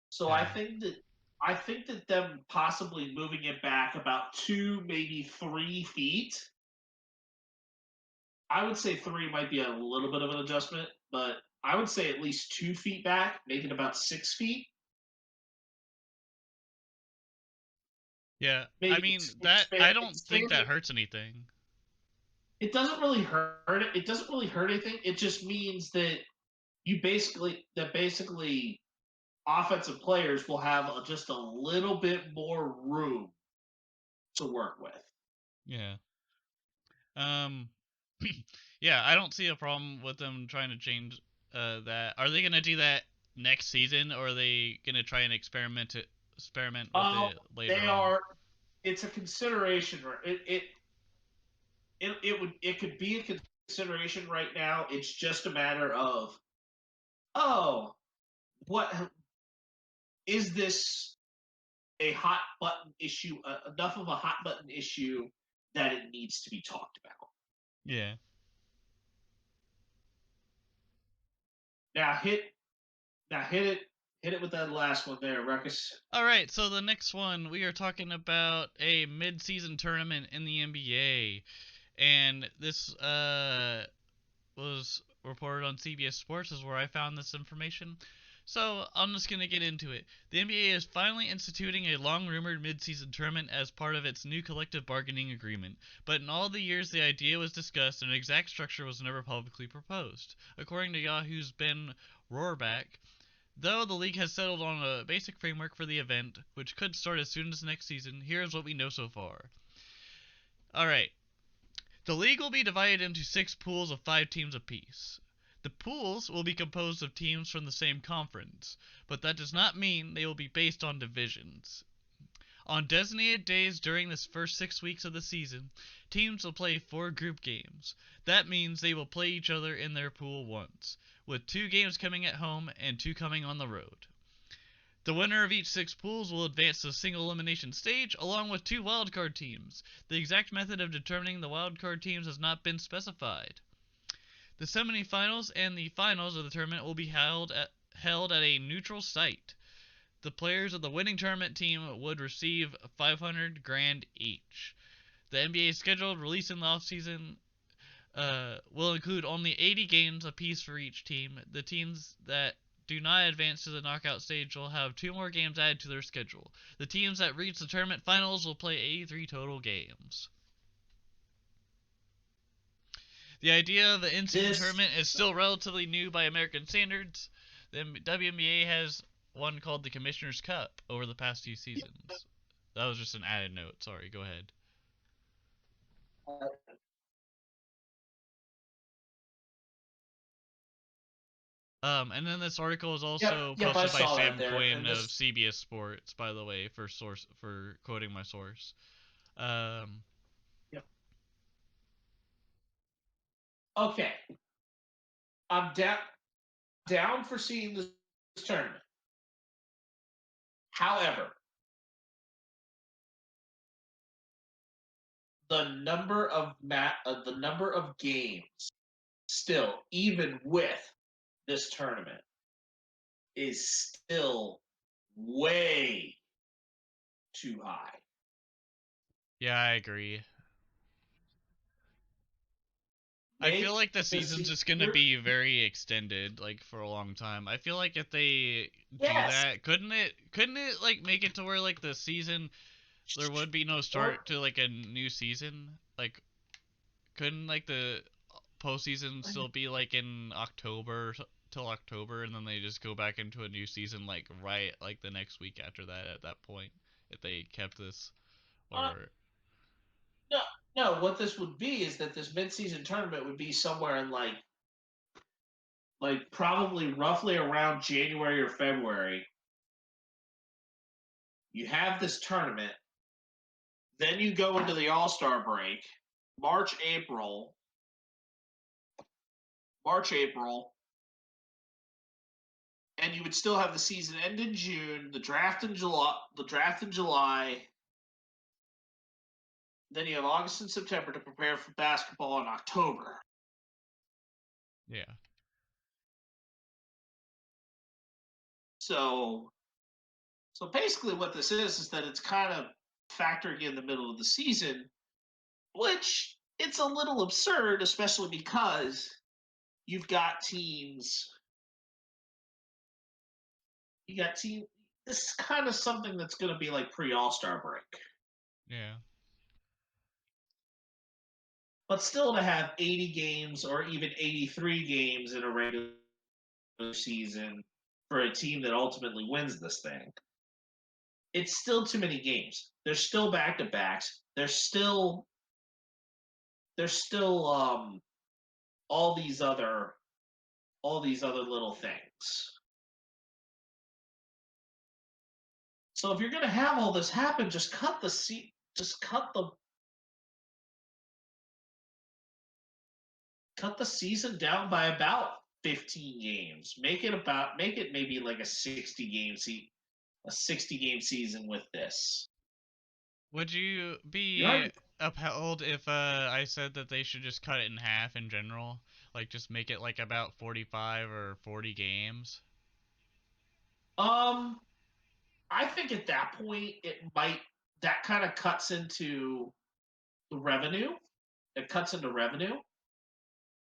So Okay. I think that them possibly moving it back about 2, maybe 3 feet. I would say 3 might be a little bit of an adjustment, but I would say at least 2 feet back, make it about 6 feet. Yeah, I Maybe mean that I don't think that expanding. hurts anything. It doesn't really hurt it. It doesn't really hurt anything. It just means that basically offensive players will have just a little bit more room to work with. Yeah. Um yeah, I don't see a problem with them trying to change that. Are they going to do that next season or are they going to try and experiment with it later They on? are. It's a consideration. It could be a consideration right now. It's just a matter of, oh, what is this a hot button issue? Enough of a hot button issue that it needs to be talked about. Yeah. Now hit it with that last one there, Ruckus. All right, so the next one we are talking about a mid-season tournament in the NBA, and this was reported on CBS Sports is where I found this information. So I'm just gonna get into it. The NBA is finally instituting a long-rumored mid-season tournament as part of its new collective bargaining agreement. But in all the years the idea was discussed, an exact structure was never publicly proposed. According to Yahoo's Ben Rohrbach, though the league has settled on a basic framework for the event, which could start as soon as next season, here's what we know so far. Alright, the league will be divided into 6 pools of 5 teams apiece. The pools will be composed of teams from the same conference, but that does not mean they will be based on divisions. On designated days during this first 6 weeks of the season, teams will play 4 group games. That means they will play each other in their pool once, with 2 games coming at home and 2 coming on the road. The winner of each 6 pools will advance to the single elimination stage along with 2 wildcard teams. The exact method of determining the wildcard teams has not been specified. The semifinals and the finals of the tournament will be held at a neutral site. The players of the winning tournament team would receive $500,000 each. The NBA scheduled release in the offseason will include only 80 games apiece for each team. The teams that do not advance to the knockout stage will have 2 more games added to their schedule. The teams that reach the tournament finals will play 83 total games. The idea of the in-season This tournament is still relatively new by American standards. The WNBA has one called the Commissioner's Cup over the past few seasons. That was just an added note. Sorry, go ahead. And then this article is also yep, I posted by saw that Sam there, Quinn and of this. CBS Sports, by the way, for quoting my source. Um, Yep. Okay, I'm down for seeing this tournament. However, the number of games still, even with this tournament, is still way too high. Yeah, I agree. I feel Make like the the season's just gonna be very extended, like for a long time. I feel like if they do yes, that, couldn't it like make it to where like the season there would be no or start to like a new season? Like, couldn't like the postseason still be like in October till October, and then they just go back into a new season like right like the next week after that? At that point, if they kept this, uh, or no, no. What this would be is that this mid-season tournament would be somewhere in like probably roughly around January or February. You have this tournament, then you go into the All-Star break, March, April, and you would still have the season end in June, the draft in July. Then you have August and September to prepare for basketball in October. yeah, So basically what this is that it's kind of factoring in the middle of the season, which it's a little absurd, especially because you've got teams. This is kind of something that's going to be like pre-All-Star break. yeah. But still to have 80 games or even 83 games in a regular season for a team that ultimately wins this thing, it's still too many games. There's still back-to-backs. There's still all these other little things. So if you're going to have all this happen, just cut the season down by about 15 games. Make it maybe like a 60 game season with this. Would you You be already, upheld if I said that they should just cut it in half in general? Like just make it like about 45 or 40 games? um I think at that point that kind of cuts into the revenue. It cuts into revenue.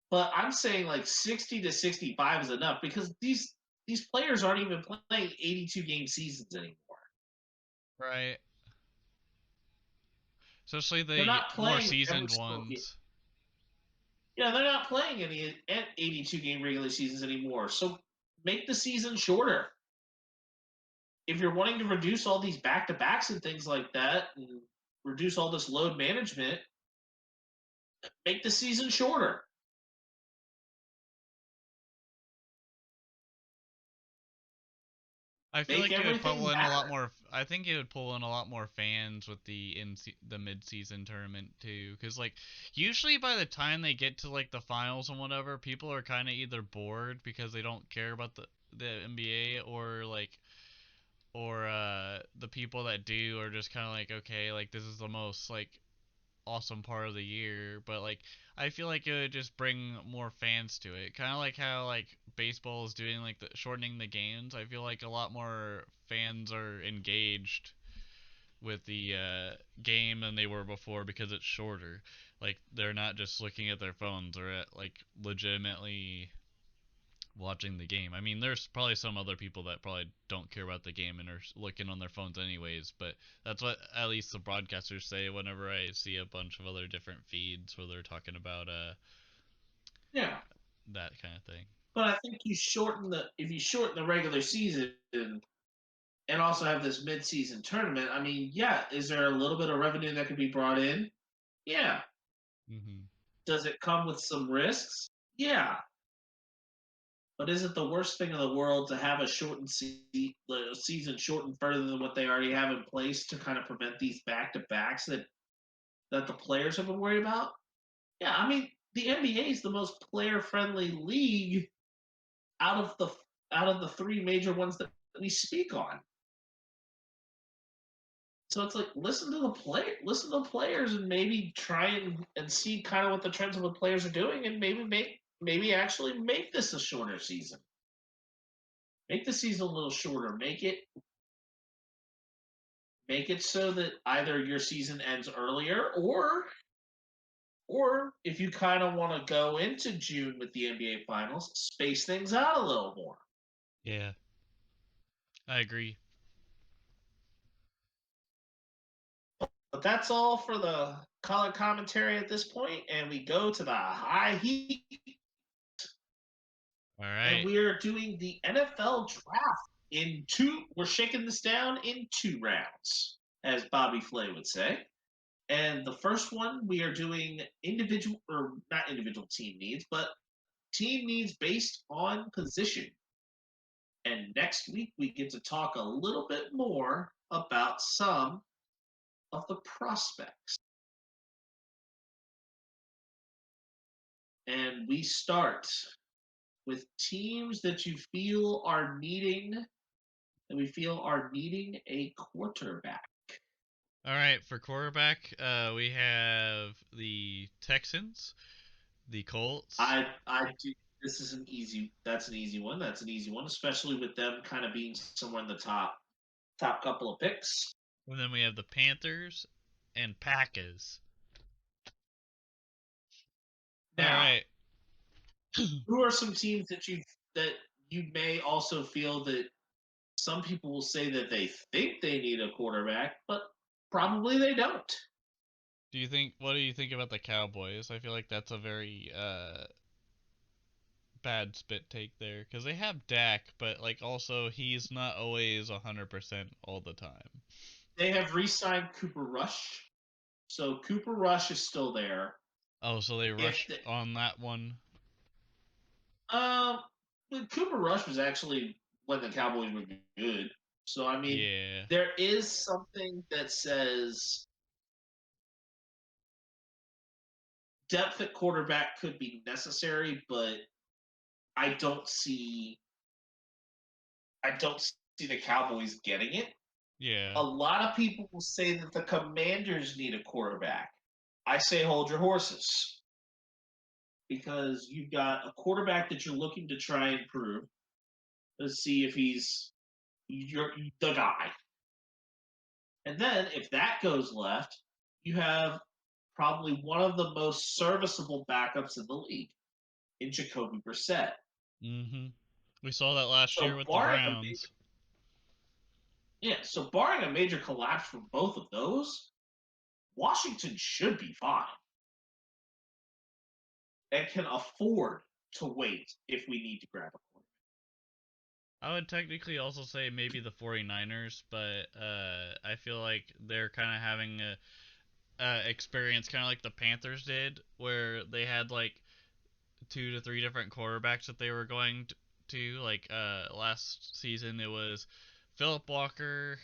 But I'm saying like 60 to 65 is enough because these players aren't even playing 82 game seasons anymore. Right. Especially They're the not more playing every seasoned single ones. they're not playing any 82 game regular seasons anymore. So make the season shorter. If you're wanting to reduce all these back to backs and things like that and reduce all this load management, make the season shorter. I feel Make like it would everything pull in a lot matter. more. I think it would pull in a lot more fans with the mid-season tournament too, because like usually by the time they get to like the finals and whatever, people are kind of either bored because they don't care about the NBA, or the people that do are just kind of like, okay, like this is the most like awesome part of the year. But like I feel like it would just bring more fans to it, kind of like how like baseball is doing like the shortening the games. I feel like a lot more fans are engaged with the game than they were before because it's shorter. Like they're not just looking at their phones, or at like legitimately watching the game. I mean, there's probably some other people that probably don't care about the game and are looking on their phones anyways, but that's what at least the broadcasters say whenever I see a bunch of other different feeds where they're talking about Yeah. that kind of thing. But I think if you shorten the regular season and also have this mid-season tournament, I mean, yeah, is there a little bit of revenue that could be brought in? Yeah. Mhm. Does it come with some risks? Yeah. But is it the worst thing in the world to have the season shortened further than what they already have in place to kind of prevent these back-to-backs that the players have been worried about? Yeah, I mean, the NBA is the most player-friendly league out of the three major ones that we speak on. So it's like listen to the players, and maybe try and see kind of what the trends of the players are doing, and maybe actually make this a shorter season. Make the season a little shorter. Make it so that either your season ends earlier, or if you kind of want to go into June with the NBA Finals, space things out a little more. Yeah, I agree. But that's all for the color commentary at this point, and we go to the high heat, All and right. we are doing the NFL draft in two. We're shaking this down in 2 rounds, as Bobby Flay would say. And the first one, we are doing individual, or not individual team needs, but team needs based on position. And next week, we get to talk a little bit more about some of the prospects. And we start with teams that you feel are needing, that we feel are needing a quarterback. All right, for quarterback, we have the Texans, the Colts, I do. This is an easy. That's an easy one. That's an easy one, especially with them kind of being somewhere in the top couple of picks. and then we have the Panthers and Packers. All Now, right. who are some teams that you may also feel that some people will say that they think they need a quarterback, but probably they don't. What do you think about the Cowboys? I feel like that's a very bad spit take there because they have Dak, but like also he's not always 100% all the time. They have re-signed Cooper Rush, so Cooper Rush is still there. Oh, so they If rushed on that one. um, Cooper Rush was actually when the Cowboys were good. So I mean, Yeah. there is something that says depth at quarterback could be necessary, but I don't see I don't see the Cowboys getting it. Yeah. A lot of people will say that the Commanders need a quarterback. I say hold your horses because you've got a quarterback that you're looking to try and prove. Let's see if you're the guy. And then if that goes left, you have probably one of the most serviceable backups in the league in Jacoby Brissett. Mhm. We saw that last year So with the barring a major, Browns. so barring a major collapse from both of those, Washington should be fine and can afford to wait if we need to grab a quarterback. I would technically also say maybe the 49ers, but I feel like they're kind of having a experience kind of like the Panthers did, where they had like 2 to 3 different quarterbacks that they were going to. Like last season, it was Philip Walker,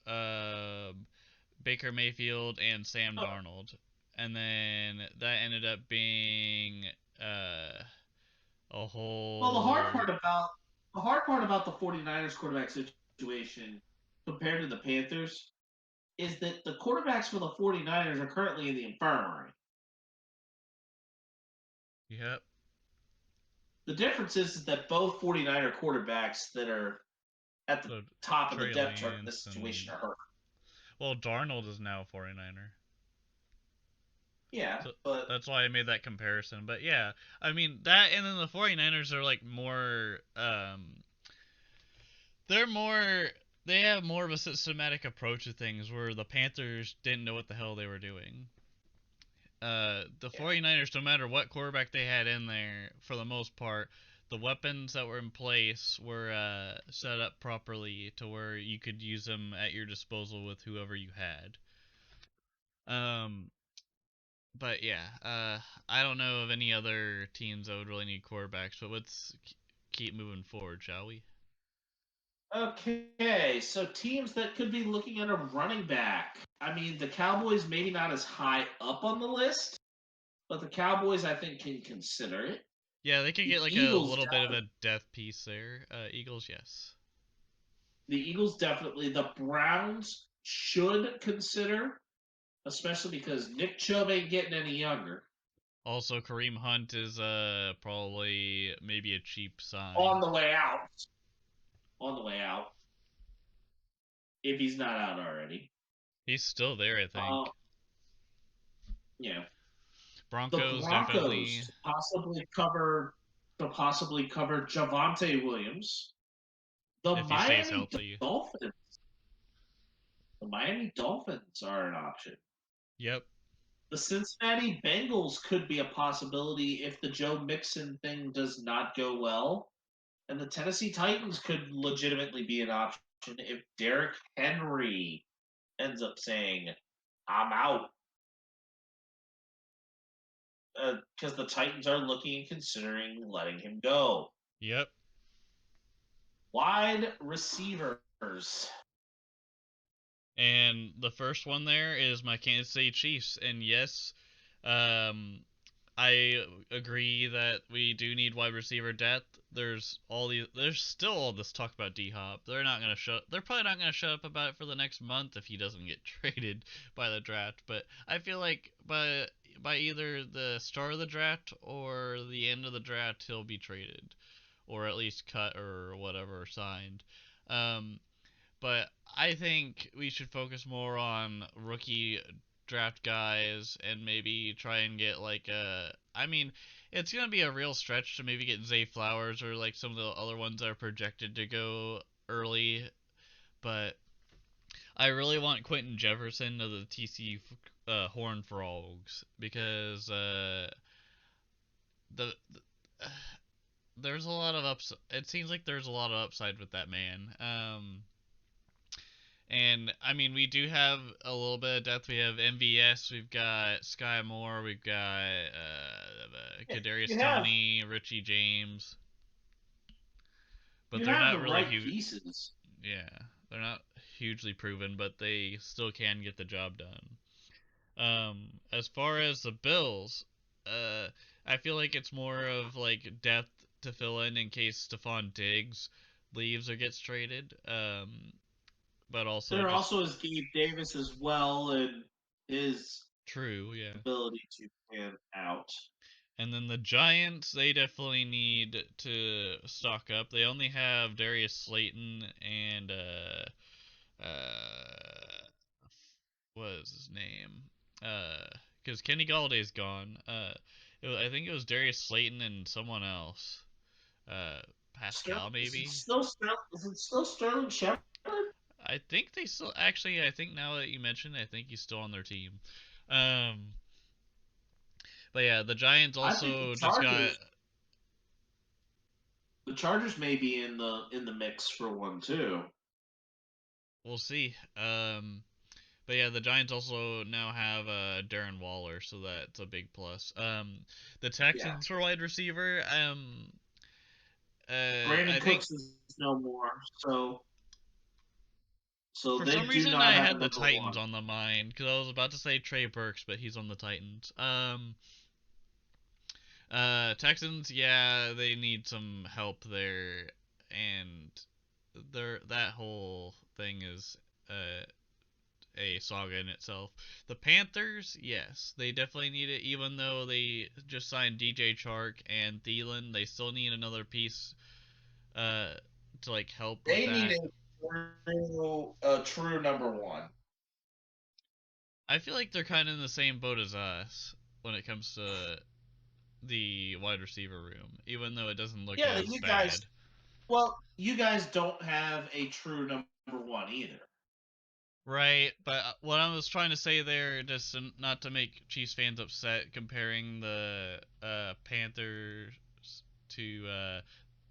uh, Baker Mayfield, and Sam Oh, Darnold, and then that ended up being uh, a well, whole. the hard part about the 49ers quarterback situation compared to the Panthers is that the quarterbacks for the 49ers are currently in the infirmary. Yep. The difference is that both 49er quarterbacks that are at the So top of the Trey depth chart in this Lance situation and are hurt. well, Darnold is now a 49er. Yeah, So but that's why I made that comparison. But yeah, I mean that, and then the 49ers are like more they're more they have more of a systematic approach to things where the Panthers didn't know what the hell they were doing. The yeah. 49ers, no matter what quarterback they had in there, for the most part, the weapons that were in place were set up properly to where you could use them at your disposal with whoever you had. Um, but yeah, I don't know of any other teams that would really need quarterbacks, but let's keep moving forward, shall we? Okay, so teams that could be looking at a running back. I mean, the Cowboys maybe not as high up on the list, but the Cowboys I think can consider it. Yeah, they could The get like a Eagles, little bit of a death piece there. Eagles, yes. the Eagles definitely. The Browns should consider, especially because Nick Chubb ain't getting any younger. Also, Kareem Hunt is probably maybe a cheap On sign. the way out. On the way out. If he's not out already. He's still there, I Uh, think. yeah. The Broncos Broncos definitely, to possibly cover Javante Williams. The if he stays Miami healthy. Dolphins. The Miami Dolphins are an option. Yep. The Cincinnati Bengals could be a possibility if the Joe Mixon thing does not go well. And the Tennessee Titans could legitimately be an option if Derrick Henry ends up saying, I'm out. Because the Titans are looking and considering letting him go. Yep. Wide receivers. And the first one there is my Kansas City Chiefs. And yes, um, I agree that we do need wide receiver depth. There's still all this talk about D Hop. They're probably not gonna shut up about it for the next month if he doesn't get traded by the draft. But I feel like by either the start of the draft or the end of the draft, he'll be traded, or at least cut or whatever signed. Um, but I think we should focus more on rookie draft guys and maybe try and get like a. I mean, it's gonna be a real stretch to maybe get Zay Flowers or like some of the other ones that are projected to go early, but I really want Quentin Jefferson of the TC Horned Frogs because the there's a lot of ups. It seems like there's a lot of upside with that man. And I mean, we do have a little bit of depth. We have MVS, we've got Sky Moore, we've got Kadarius You have Tony, Richie James, but you they're have not the really right huge. pieces. Yeah, they're not hugely proven, but they still can get the job done. As far as the Bills, uh, I feel like it's more of like depth to fill in case Stephon Diggs leaves or gets traded. But also There just also is Gabe Davis as well and his true, yeah. ability to pan out. And then the Giants, they definitely need to stock up. They only have Darius Slayton and uh what is his name? Because Kenny Galladay's gone. I think it was Darius Slayton and someone else. Pascal maybe. Is it still Sterling Shepard? I think they still actually. I think now that you mentioned, I think he's still on their team. Um, but yeah, the Giants I think also just got. the Chargers may be in the mix for one too. We'll see. But yeah, the Giants also now have Darren Waller, so that's a big plus. The Yeah. Texans for wide receiver. Brandon I think Cooks is no more, so for they some do reason not I have a had the number Titans one. on the mind because I was about to say Trey Burks, but he's on the Titans. Texans, yeah, they need some help there, and that whole thing is a saga in itself. The Panthers, yes, they definitely need it. Even though they just signed DJ Chark and Thielen, they still need another piece uh, to like help with They need that. a true number one. I feel like they're kind of in the same boat as us when it comes to the wide receiver room, even though it doesn't look Yeah, as you guys. bad. Well, you guys don't have a true number one either. Right, but what I was trying to say there, just not to make Chiefs fans upset, comparing the Panthers to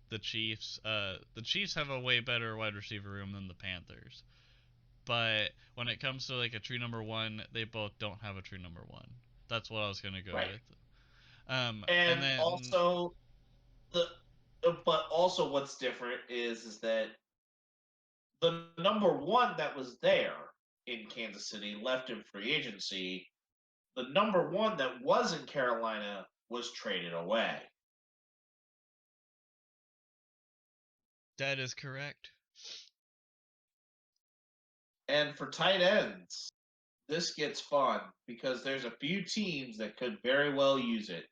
the Chiefs. The Chiefs have a way better wide receiver room than the Panthers, but when it comes to like a true number one, they both don't have a true number one. That's what I was gonna go Right. with. And And then also the but also what's different is that the number one that was there in Kansas City left in free agency. The number one that was in Carolina was traded away. That is correct. And for tight ends, this gets fun because there's a few teams that could very well use it.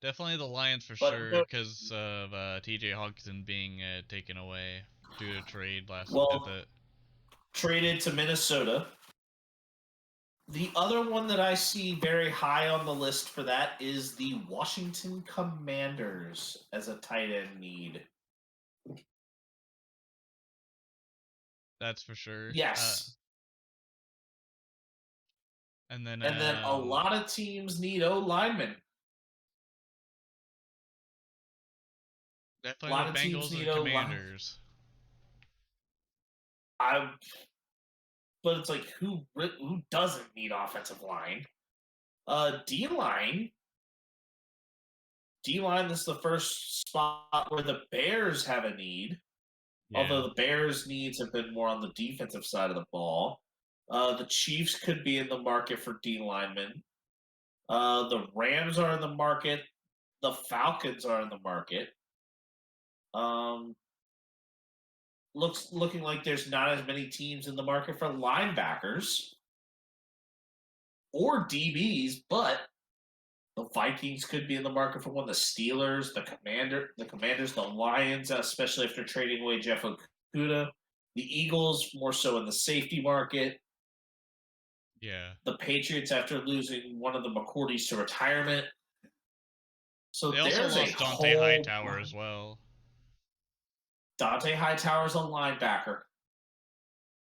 Definitely the Lions for But sure, because of T.J. Hawkinson being taken away due to trade last at the. traded to Minnesota. The other one that I see very high on the list for that is the Washington Commanders as a tight end need. That's for sure. Yes. And then a lot of teams need O linemen. Definitely the Bengals and Commanders. But it's like who doesn't need offensive line? D-line. D-line, this is the first spot where the Bears have a need. Yeah. Although the Bears' needs have been more on the defensive side of the ball. The Chiefs could be in the market for D-linemen. The Rams are in the market. The Falcons are in the market. Looking like there's not as many teams in the market for linebackers or DBs, but the Vikings could be in the market for one. The Steelers, the Commanders, the Lions, especially after trading away Jeff Okudah. The Eagles, more so in the safety market. Yeah. The Patriots, after losing one of the McCourtys to retirement. So they also lost Dante Hightower as well. Dante Hightower's a linebacker.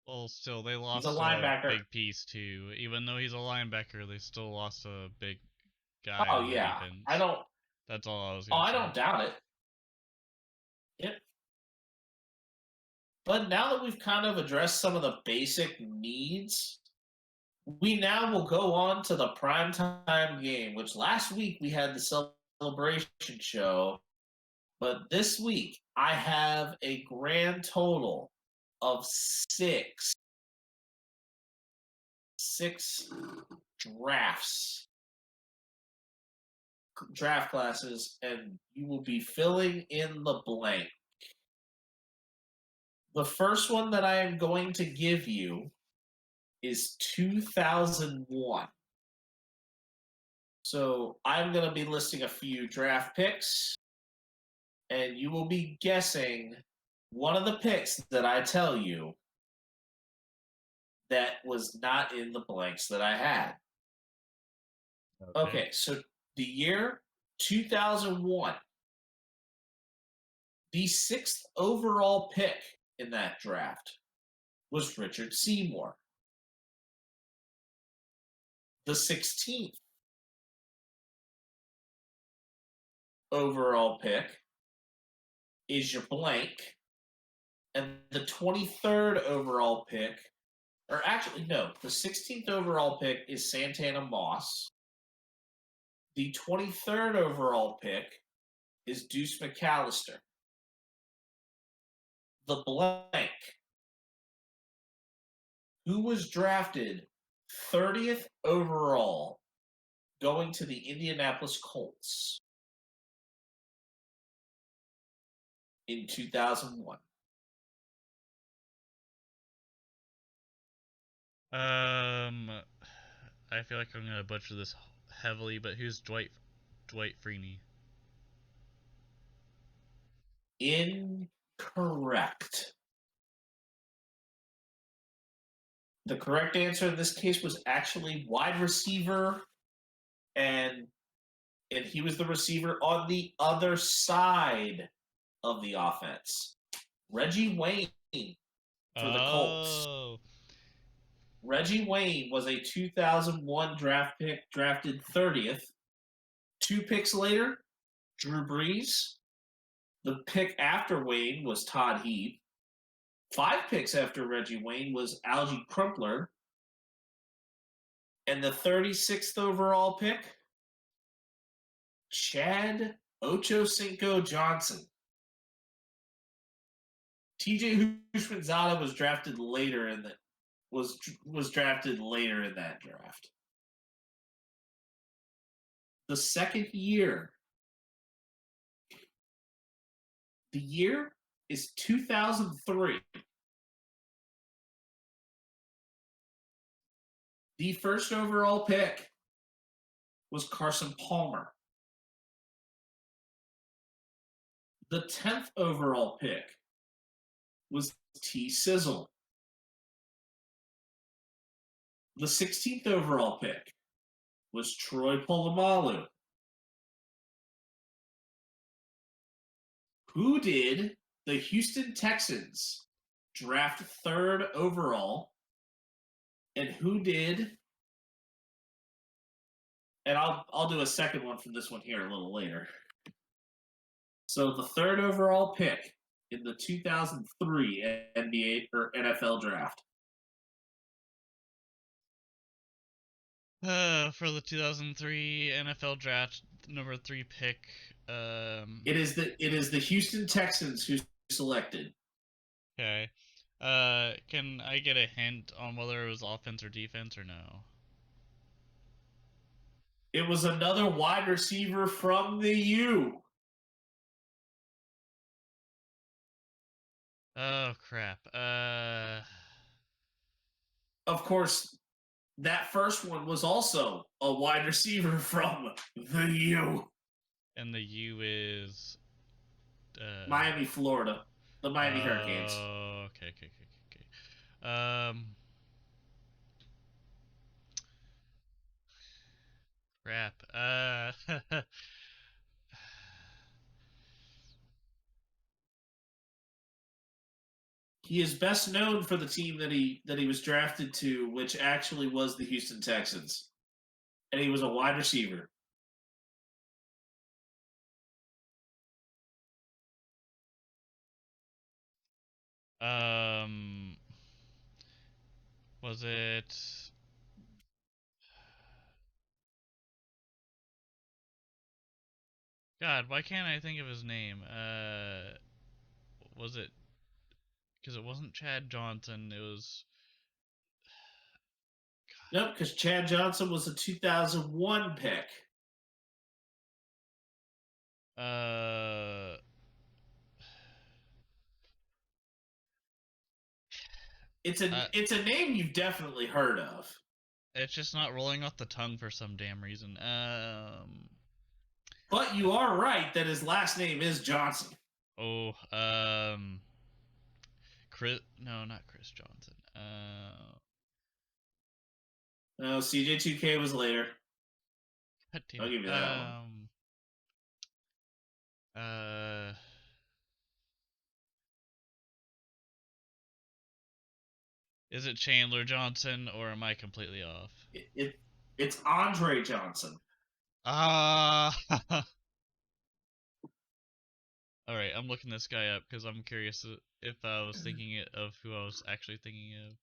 Well, still, they lost a big piece too. Even though he's a linebacker, they still lost a big guy. Oh yeah, defense. That's all I was. I don't doubt it. Yep. But now that we've kind of addressed some of the basic needs, we now will go on to the primetime game, which last week we had the celebration show. But this week, I have a grand total of six draft classes, and you will be filling in the blank. The first one that I am going to give you is 2001. So I'm going to be listing a few draft picks, and you will be guessing one of the picks that I tell you that was not in the blanks that I had. Okay, so the year 2001, the 6th overall pick in that draft was Richard Seymour. The 16th overall pick is your blank, and the 23rd overall pick, or actually no, the 16th overall pick is Santana Moss. The 23rd overall pick is Deuce McAllister. The blank, who was drafted 30th overall, going to the Indianapolis Colts in 2001. I feel like I'm gonna butcher this heavily, but who's Dwight Freeney? Incorrect. The correct answer in this case was actually wide receiver, and he was the receiver on the other side of the offense. Reggie Wayne for the Colts. Reggie Wayne was a 2001 draft pick, drafted 30th. 2 picks later, Drew Brees. The pick after Wayne was Todd Heap. 5 picks after Reggie Wayne was Algie Crumpler. And the 36th overall pick, Chad Ochocinco Johnson. TJ Houshmandzadeh was drafted later in the was drafted later in that draft. The second year The year is 2003. The first overall pick was Carson Palmer. The 10th overall pick was T. Sizzle. The 16th overall pick was Troy Polamalu. Who did the Houston Texans draft 3rd overall? And who did? And I'll do a second one from this one here a little later. So the 3rd overall pick in the 2003 NBA or NFL draft. For the 2003 NFL draft, number 3 pick. It is the Houston Texans who selected. Okay. Can I get a hint on whether it was offense or defense or no? It was another wide receiver from the U. Oh crap. Of course, that first one was also a wide receiver from the U. And the U is Miami, Florida. The Miami Hurricanes. Okay. Crap. He is best known for the team that he was drafted to, which actually was the Houston Texans. And he was a wide receiver. Was it? God, why can't I think of his name? Was it? Because it wasn't Chad Johnson. It was. Nope, because Chad Johnson was a 2001 pick. Uh. It's a name you've definitely heard of. It's just not rolling off the tongue for some damn reason. But you are right that his last name is Johnson. Oh. Chris. No, not Chris Johnson. No, CJ2K was later. God damn I'll it. give you that one. Is it Chandler Johnson or am I completely off? It's Andre Johnson. Ah. All right, I'm looking this guy up because I'm curious if I was thinking of who I was actually thinking of.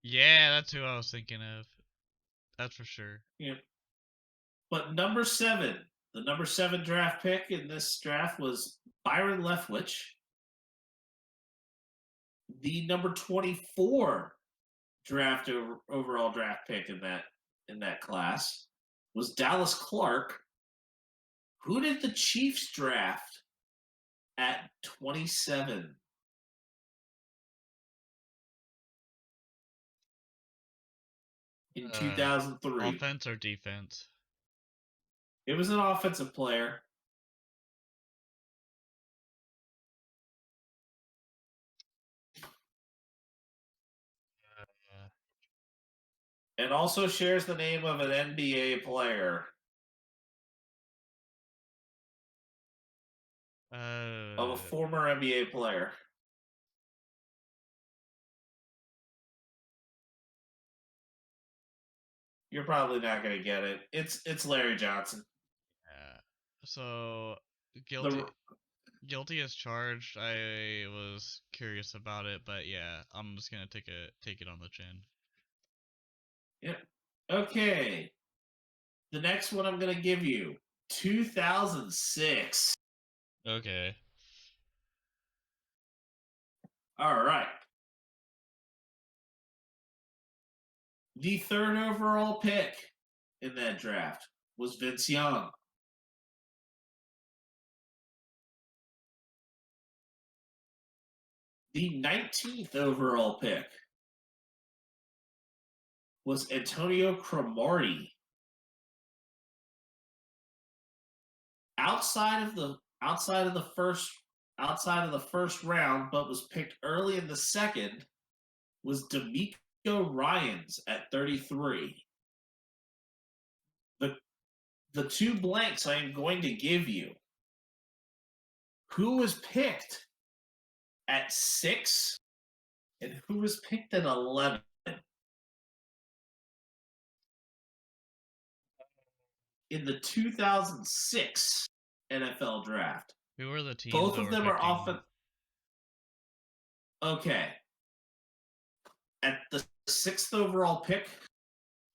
Yeah, that's who I was thinking of. That's for sure. Yeah. But number 7, the number 7 draft pick in this draft was Byron Leftwich. The number 24 overall draft pick in that class was Dallas Clark. Who did the Chiefs draft at 27? In 2003. Offense or defense? It was an offensive player. And also shares the name of an NBA player. Of a former NBA player. You're probably not going to get it. It's Larry Johnson. Yeah. So guilty as charged. I was curious about it, but yeah, I'm just gonna take it on the chin. Yep. Okay. The next one I'm gonna give you, 2006. Okay. All right. The third overall pick in that draft was Vince Young. The 19th overall pick was Antonio Cromartie. Outside of the first round, but was picked early in the second, was D'Amico Ryans at 33. The two blanks I am going to give you. Who was picked at 6 and who was picked at 11? In the 2006 NFL draft. Who were the teams? Both of them are often. Okay. At the 6th overall pick,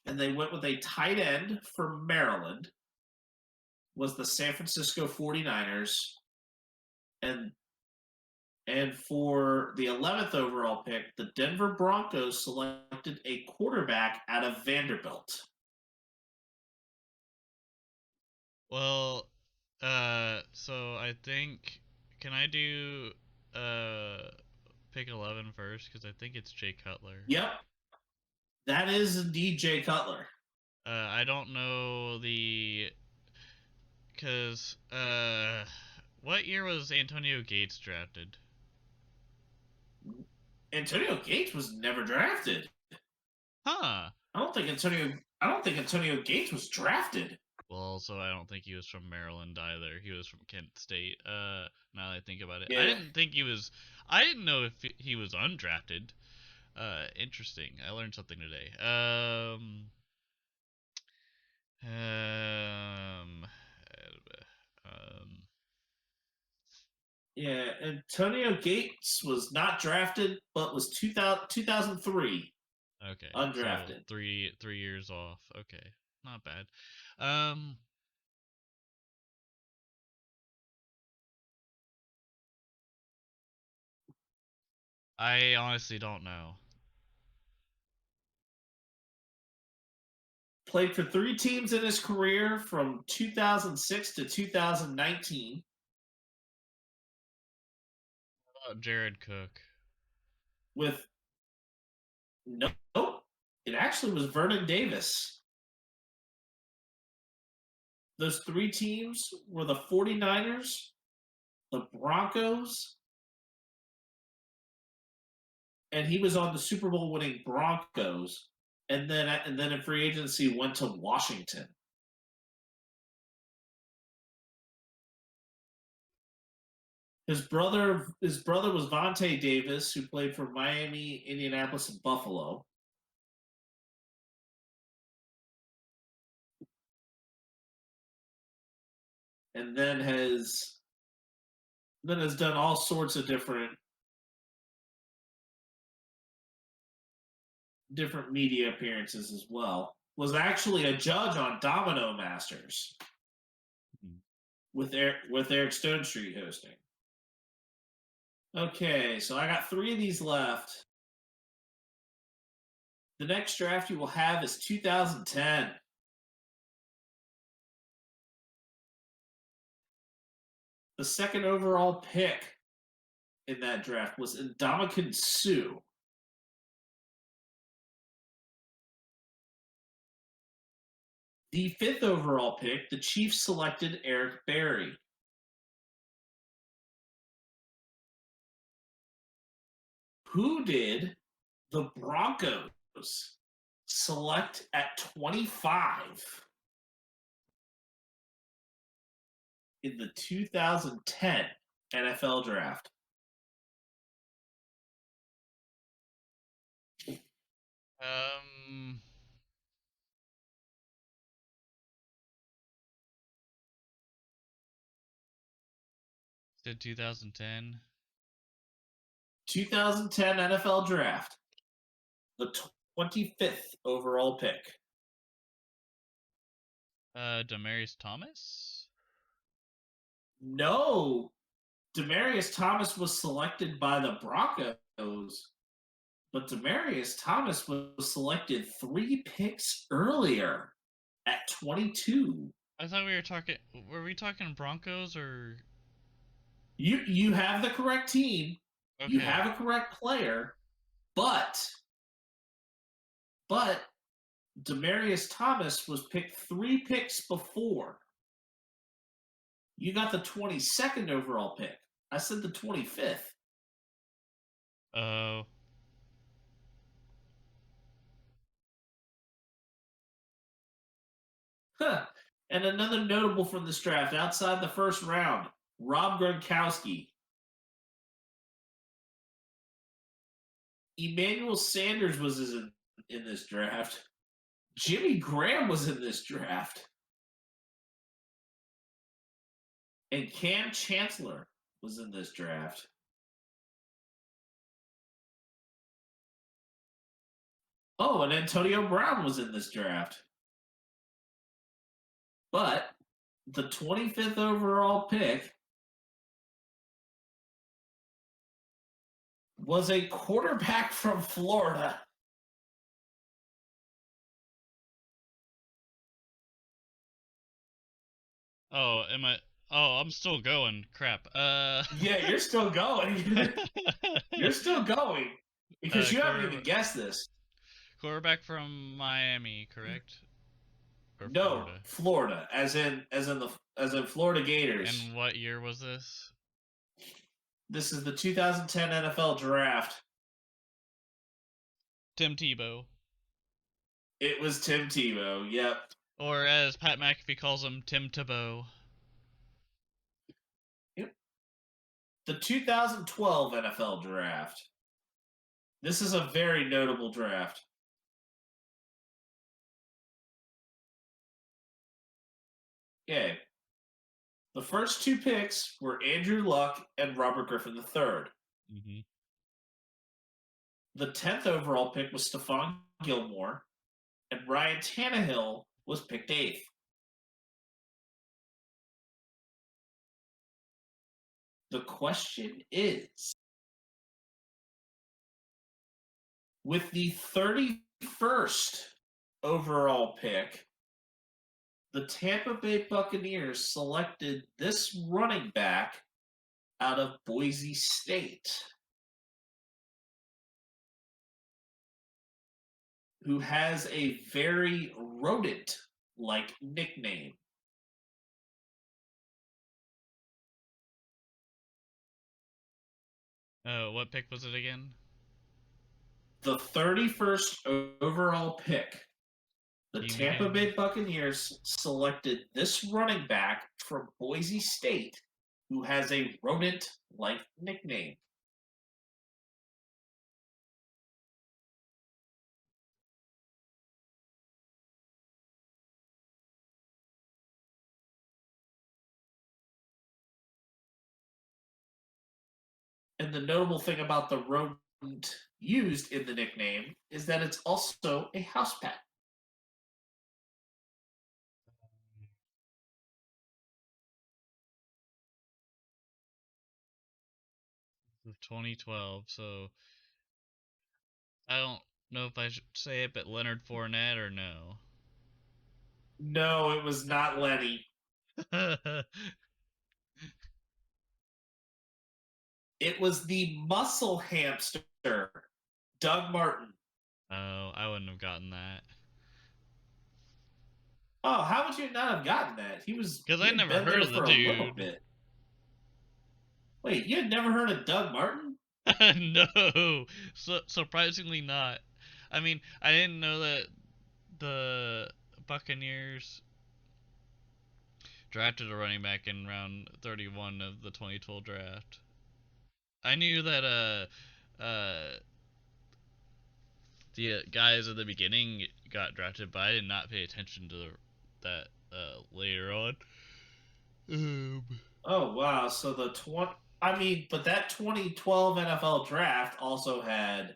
and they went with a tight end for Maryland, was the San Francisco 49ers. And for the 11th overall pick, the Denver Broncos selected a quarterback out of Vanderbilt. Well, so I think, can I do pick 11 first? Because I think it's Jay Cutler. Yep. That is indeed Jay Cutler. I don't know because what year was Antonio Gates drafted? Antonio Gates was never drafted. Huh. I don't think Antonio Gates was drafted. Well, also, I don't think he was from Maryland either. He was from Kent State. Now that I think about it, Yeah. I didn't know if he was undrafted. Interesting. I learned something today. Yeah, Antonio Gates was not drafted, but was 2003. Okay. Undrafted. So 3 years off. Okay. Not bad. I honestly don't know. Played for 3 teams in his career from 2006 to 2019. How about Jared Cook? No, it actually was Vernon Davis. Those 3 teams were the 49ers, the Broncos, and he was on the Super Bowl winning Broncos, and then in free agency went to Washington. His brother was Vontae Davis, who played for Miami, Indianapolis, and Buffalo. And then has done all sorts of different media appearances as well. Was actually a judge on Domino Masters with Eric Stone Street hosting. Okay, so I got 3 of these left. The next draft you will have is 2010. The second overall pick in that draft was Ndamukong Suh. The 5th overall pick, the Chiefs selected Eric Berry. Who did the Broncos select at 25 in the 2010 NFL draft? Did 2010? 2010 NFL draft. The 25th overall pick. Demaryius Thomas? No. Demaryius Thomas was selected by the Broncos but Demaryius Thomas was selected 3 picks earlier at 22. I thought we were talking. Were we talking Broncos or? You have the correct team. Okay. You have a correct player, but Demaryius Thomas was picked 3 picks before. You got the 22nd overall pick. I said the 25th. Oh. Huh. And another notable from this draft outside the first round, Rob Gronkowski. Emmanuel Sanders was in this draft. Jimmy Graham was in this draft. And Cam Chancellor was in this draft. Oh, and Antonio Brown was in this draft. But the 25th overall pick was a quarterback from Florida. Oh, am I? Oh, I'm still going. Crap. Yeah, you're still going. You're still going because you haven't even guessed this. Quarterback from Miami, correct? Or No, Florida, as in Florida Gators. And what year was this? This is the 2010 NFL Draft. Tim Tebow. It was Tim Tebow. Yep. Or as Pat McAfee calls him, Tim Tebow. Yep. The 2012 NFL Draft. This is a very notable draft. Okay. The first 2 picks were Andrew Luck and Robert Griffin III. Mm-hmm. The 10th overall pick was Stephon Gilmore, and Ryan Tannehill was picked 8th. The question is, with the 31st overall pick, the Tampa Bay Buccaneers selected this running back out of Boise State, who has a very rodent-like nickname. What pick was it again? The 31st overall pick. The Tampa Bay Buccaneers selected this running back from Boise State who has a rodent-like nickname. And the notable thing about the rodent used in the nickname is that it's also a house pet. Of 2012, so I don't know if I should say it, but Leonard Fournette or no? No, it was not Lenny. It was the muscle hamster, Doug Martin. Oh, I wouldn't have gotten that. Oh, how would you not have gotten that? Because I never heard of the dude. Wait, you had never heard of Doug Martin? No, surprisingly not. I mean, I didn't know that the Buccaneers drafted a running back in round 31 of the 2012 draft. I knew that the guys at the beginning got drafted, but I did not pay attention to that later on. Oh wow! So the but that 2012 NFL draft also had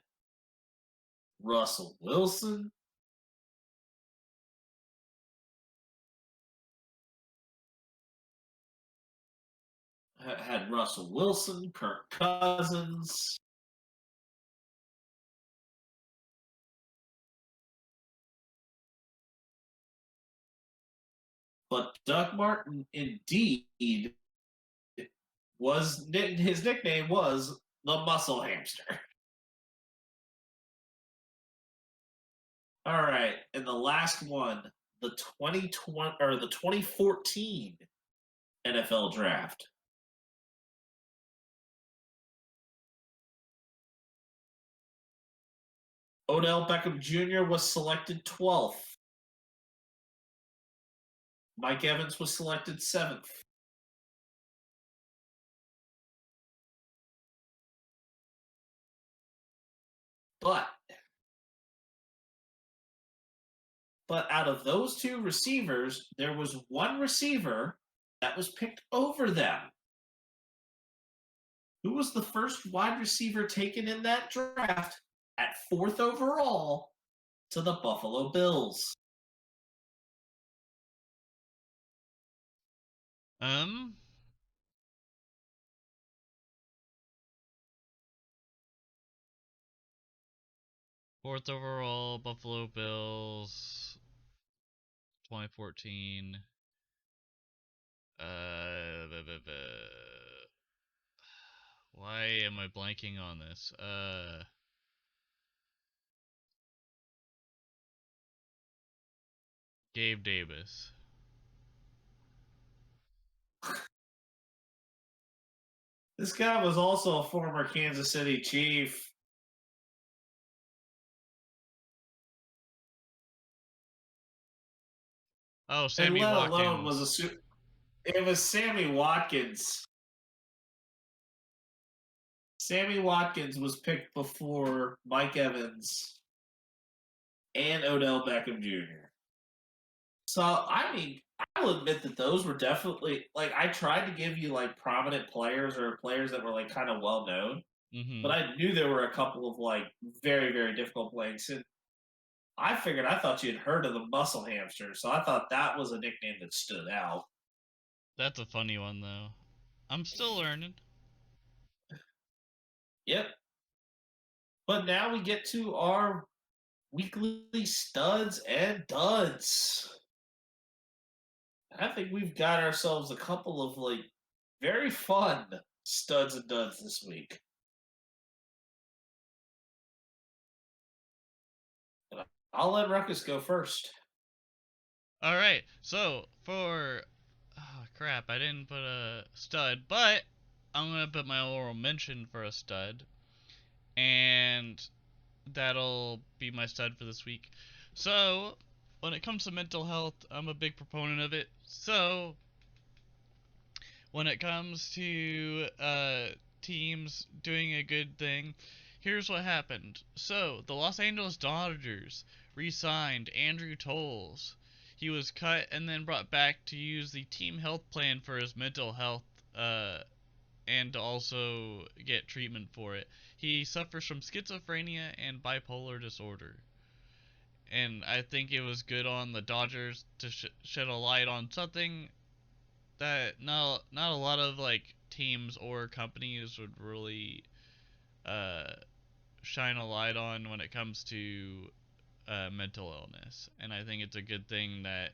Russell Wilson, Kirk Cousins, but Doug Martin indeed was his nickname was the Muscle Hamster. All right, and the last one, the 2020 or the 2014 NFL Draft. Odell Beckham Jr. was selected 12th. Mike Evans was selected 7th. But out of those two receivers, there was one receiver that was picked over them. Who was the first wide receiver taken in that draft at 4th overall to the Buffalo Bills? Um, Fourth overall, Buffalo Bills, 2014. Why am I blanking on this? Gabe Davis. This guy was also a former Kansas City Chief. Oh, And Sammy let alone Watkins. it was Sammy Watkins. Sammy Watkins was picked before Mike Evans and Odell Beckham Jr. So I mean, I will admit that those were definitely like I tried to give you like prominent players or players that were like kind of well known, but Mm-hmm. I knew there were a couple of like very very difficult players. And I thought you had heard of the Muscle Hamster, so I thought that was a nickname that stood out. That's a funny one though. I'm still learning. Yep. But now we get to our weekly studs and duds. I think we've got ourselves a couple of like very fun studs and duds this week. I'll let Ruckus go first. All right. So for crap, I didn't put a stud, but I'm gonna put my oral mention for a stud, and that'll be my stud for this week. So when it comes to mental health, I'm a big proponent of it. So when it comes to teams doing a good thing, here's what happened. So, the Los Angeles Dodgers re signed Andrew Tolles. He was cut and then brought back to use the team health plan for his mental health and to also get treatment for it. He suffers from schizophrenia and bipolar disorder. And I think it was good on the Dodgers to shed a light on something that not a lot of like teams or companies would really uh, shine a light on when it comes to mental illness, and I think it's a good thing that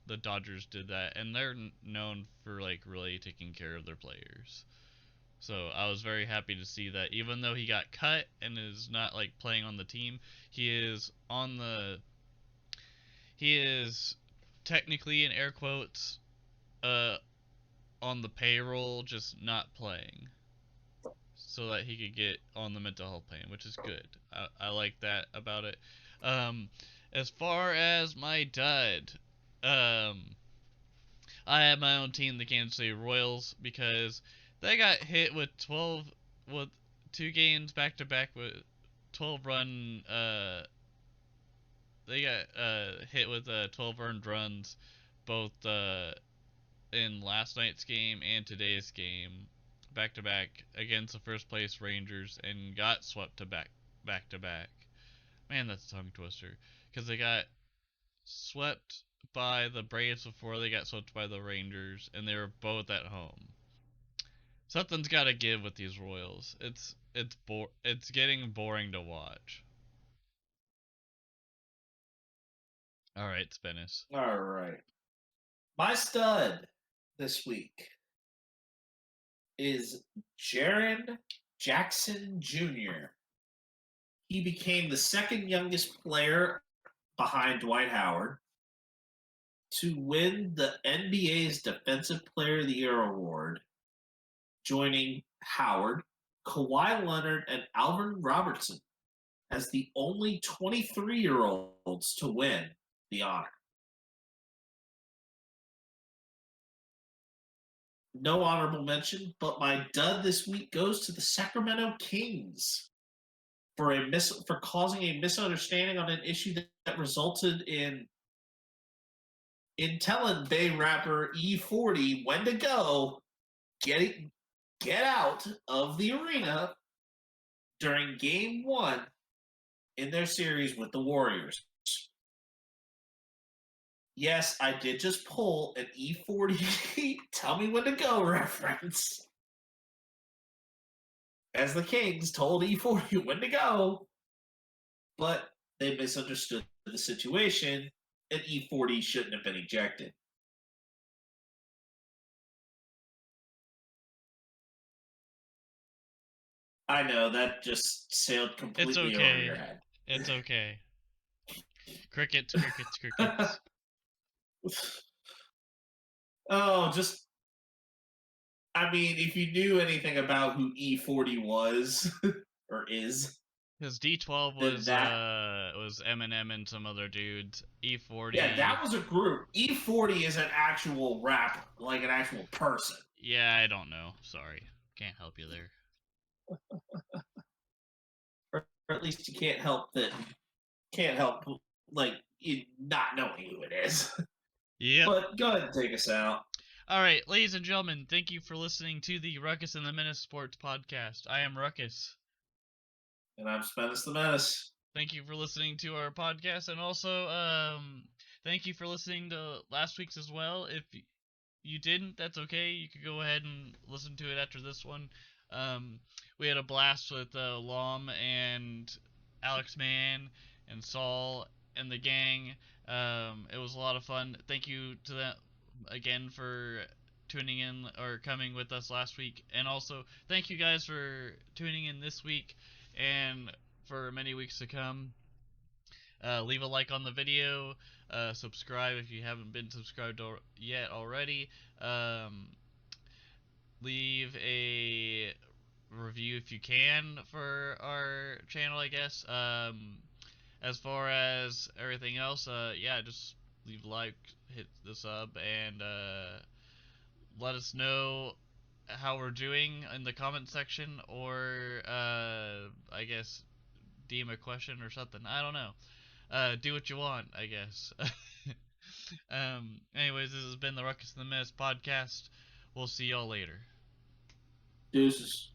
the Dodgers did that, and they're known for like really taking care of their players. So I was very happy to see that even though he got cut and is not like playing on the team, he is on the he is technically in air quotes uh on the payroll, just not playing, so that he could get on the mental health plan, which is good. I like that about it. Um, as far as my dud, I had my own team, the Kansas City Royals, because they got hit with 12 with 2 games back to back with 12 run. They got hit with 12 earned runs, both in last night's game and today's game, back to back against the first place Rangers, and got swept to back. Man, that's a tongue twister because they got swept by the Braves before they got swept by the Rangers, and they were both at home. Something's got to give with these Royals. It's getting boring to watch. All right, Spinnis. All right. My stud this week is Jaron Jackson Jr. He became the second youngest player behind Dwight Howard to win the NBA's Defensive Player of the Year award, joining Howard, Kawhi Leonard, and Alvin Robertson as the only 23-year-olds to win the honor. No honorable mention, but my dud this week goes to the Sacramento Kings for causing a misunderstanding on an issue that resulted in telling Bay rapper E40 when to go, get out of the arena during Game 1 in their series with the Warriors. Yes, I did just pull an E40 tell me when to go reference. As the Kings told E40 when to go, but they misunderstood the situation, and E40 shouldn't have been ejected. I know, that just sailed completely over your head. It's okay. Crickets, crickets, crickets. Oh, just, I mean, if you knew anything about who E40 was, or is, Because D12 was Eminem and some other dudes. E40. yeah, that was a group. E40 is an actual rap, like an actual person. Yeah, I don't know. Sorry, can't help you there. Or at least you can't help like you not knowing who it is. Yep. But go ahead and take us out. All right, ladies and gentlemen, thank you for listening to the Ruckus and the Menace Sports Podcast. I am Ruckus. And I'm Ruckus the Menace. Thank you for listening to our podcast, and also thank you for listening to last week's as well. If you didn't, that's okay. You could go ahead and listen to it after this one. We had a blast with Lom and Alex Mann and Saul and the gang. It was a lot of fun. Thank you to them again for tuning in or coming with us last week, and also thank you guys for tuning in this week and for many weeks to come. Leave a like on the video. Subscribe if you haven't been subscribed yet already. Leave a review if you can for our channel, I guess. As far as everything else, yeah, just leave a like, hit the sub, and let us know how we're doing in the comment section, or I guess DM a question or something. I don't know. Do what you want, I guess. Anyways, this has been the Ruckus and the Menace podcast. We'll see y'all later. Deuces.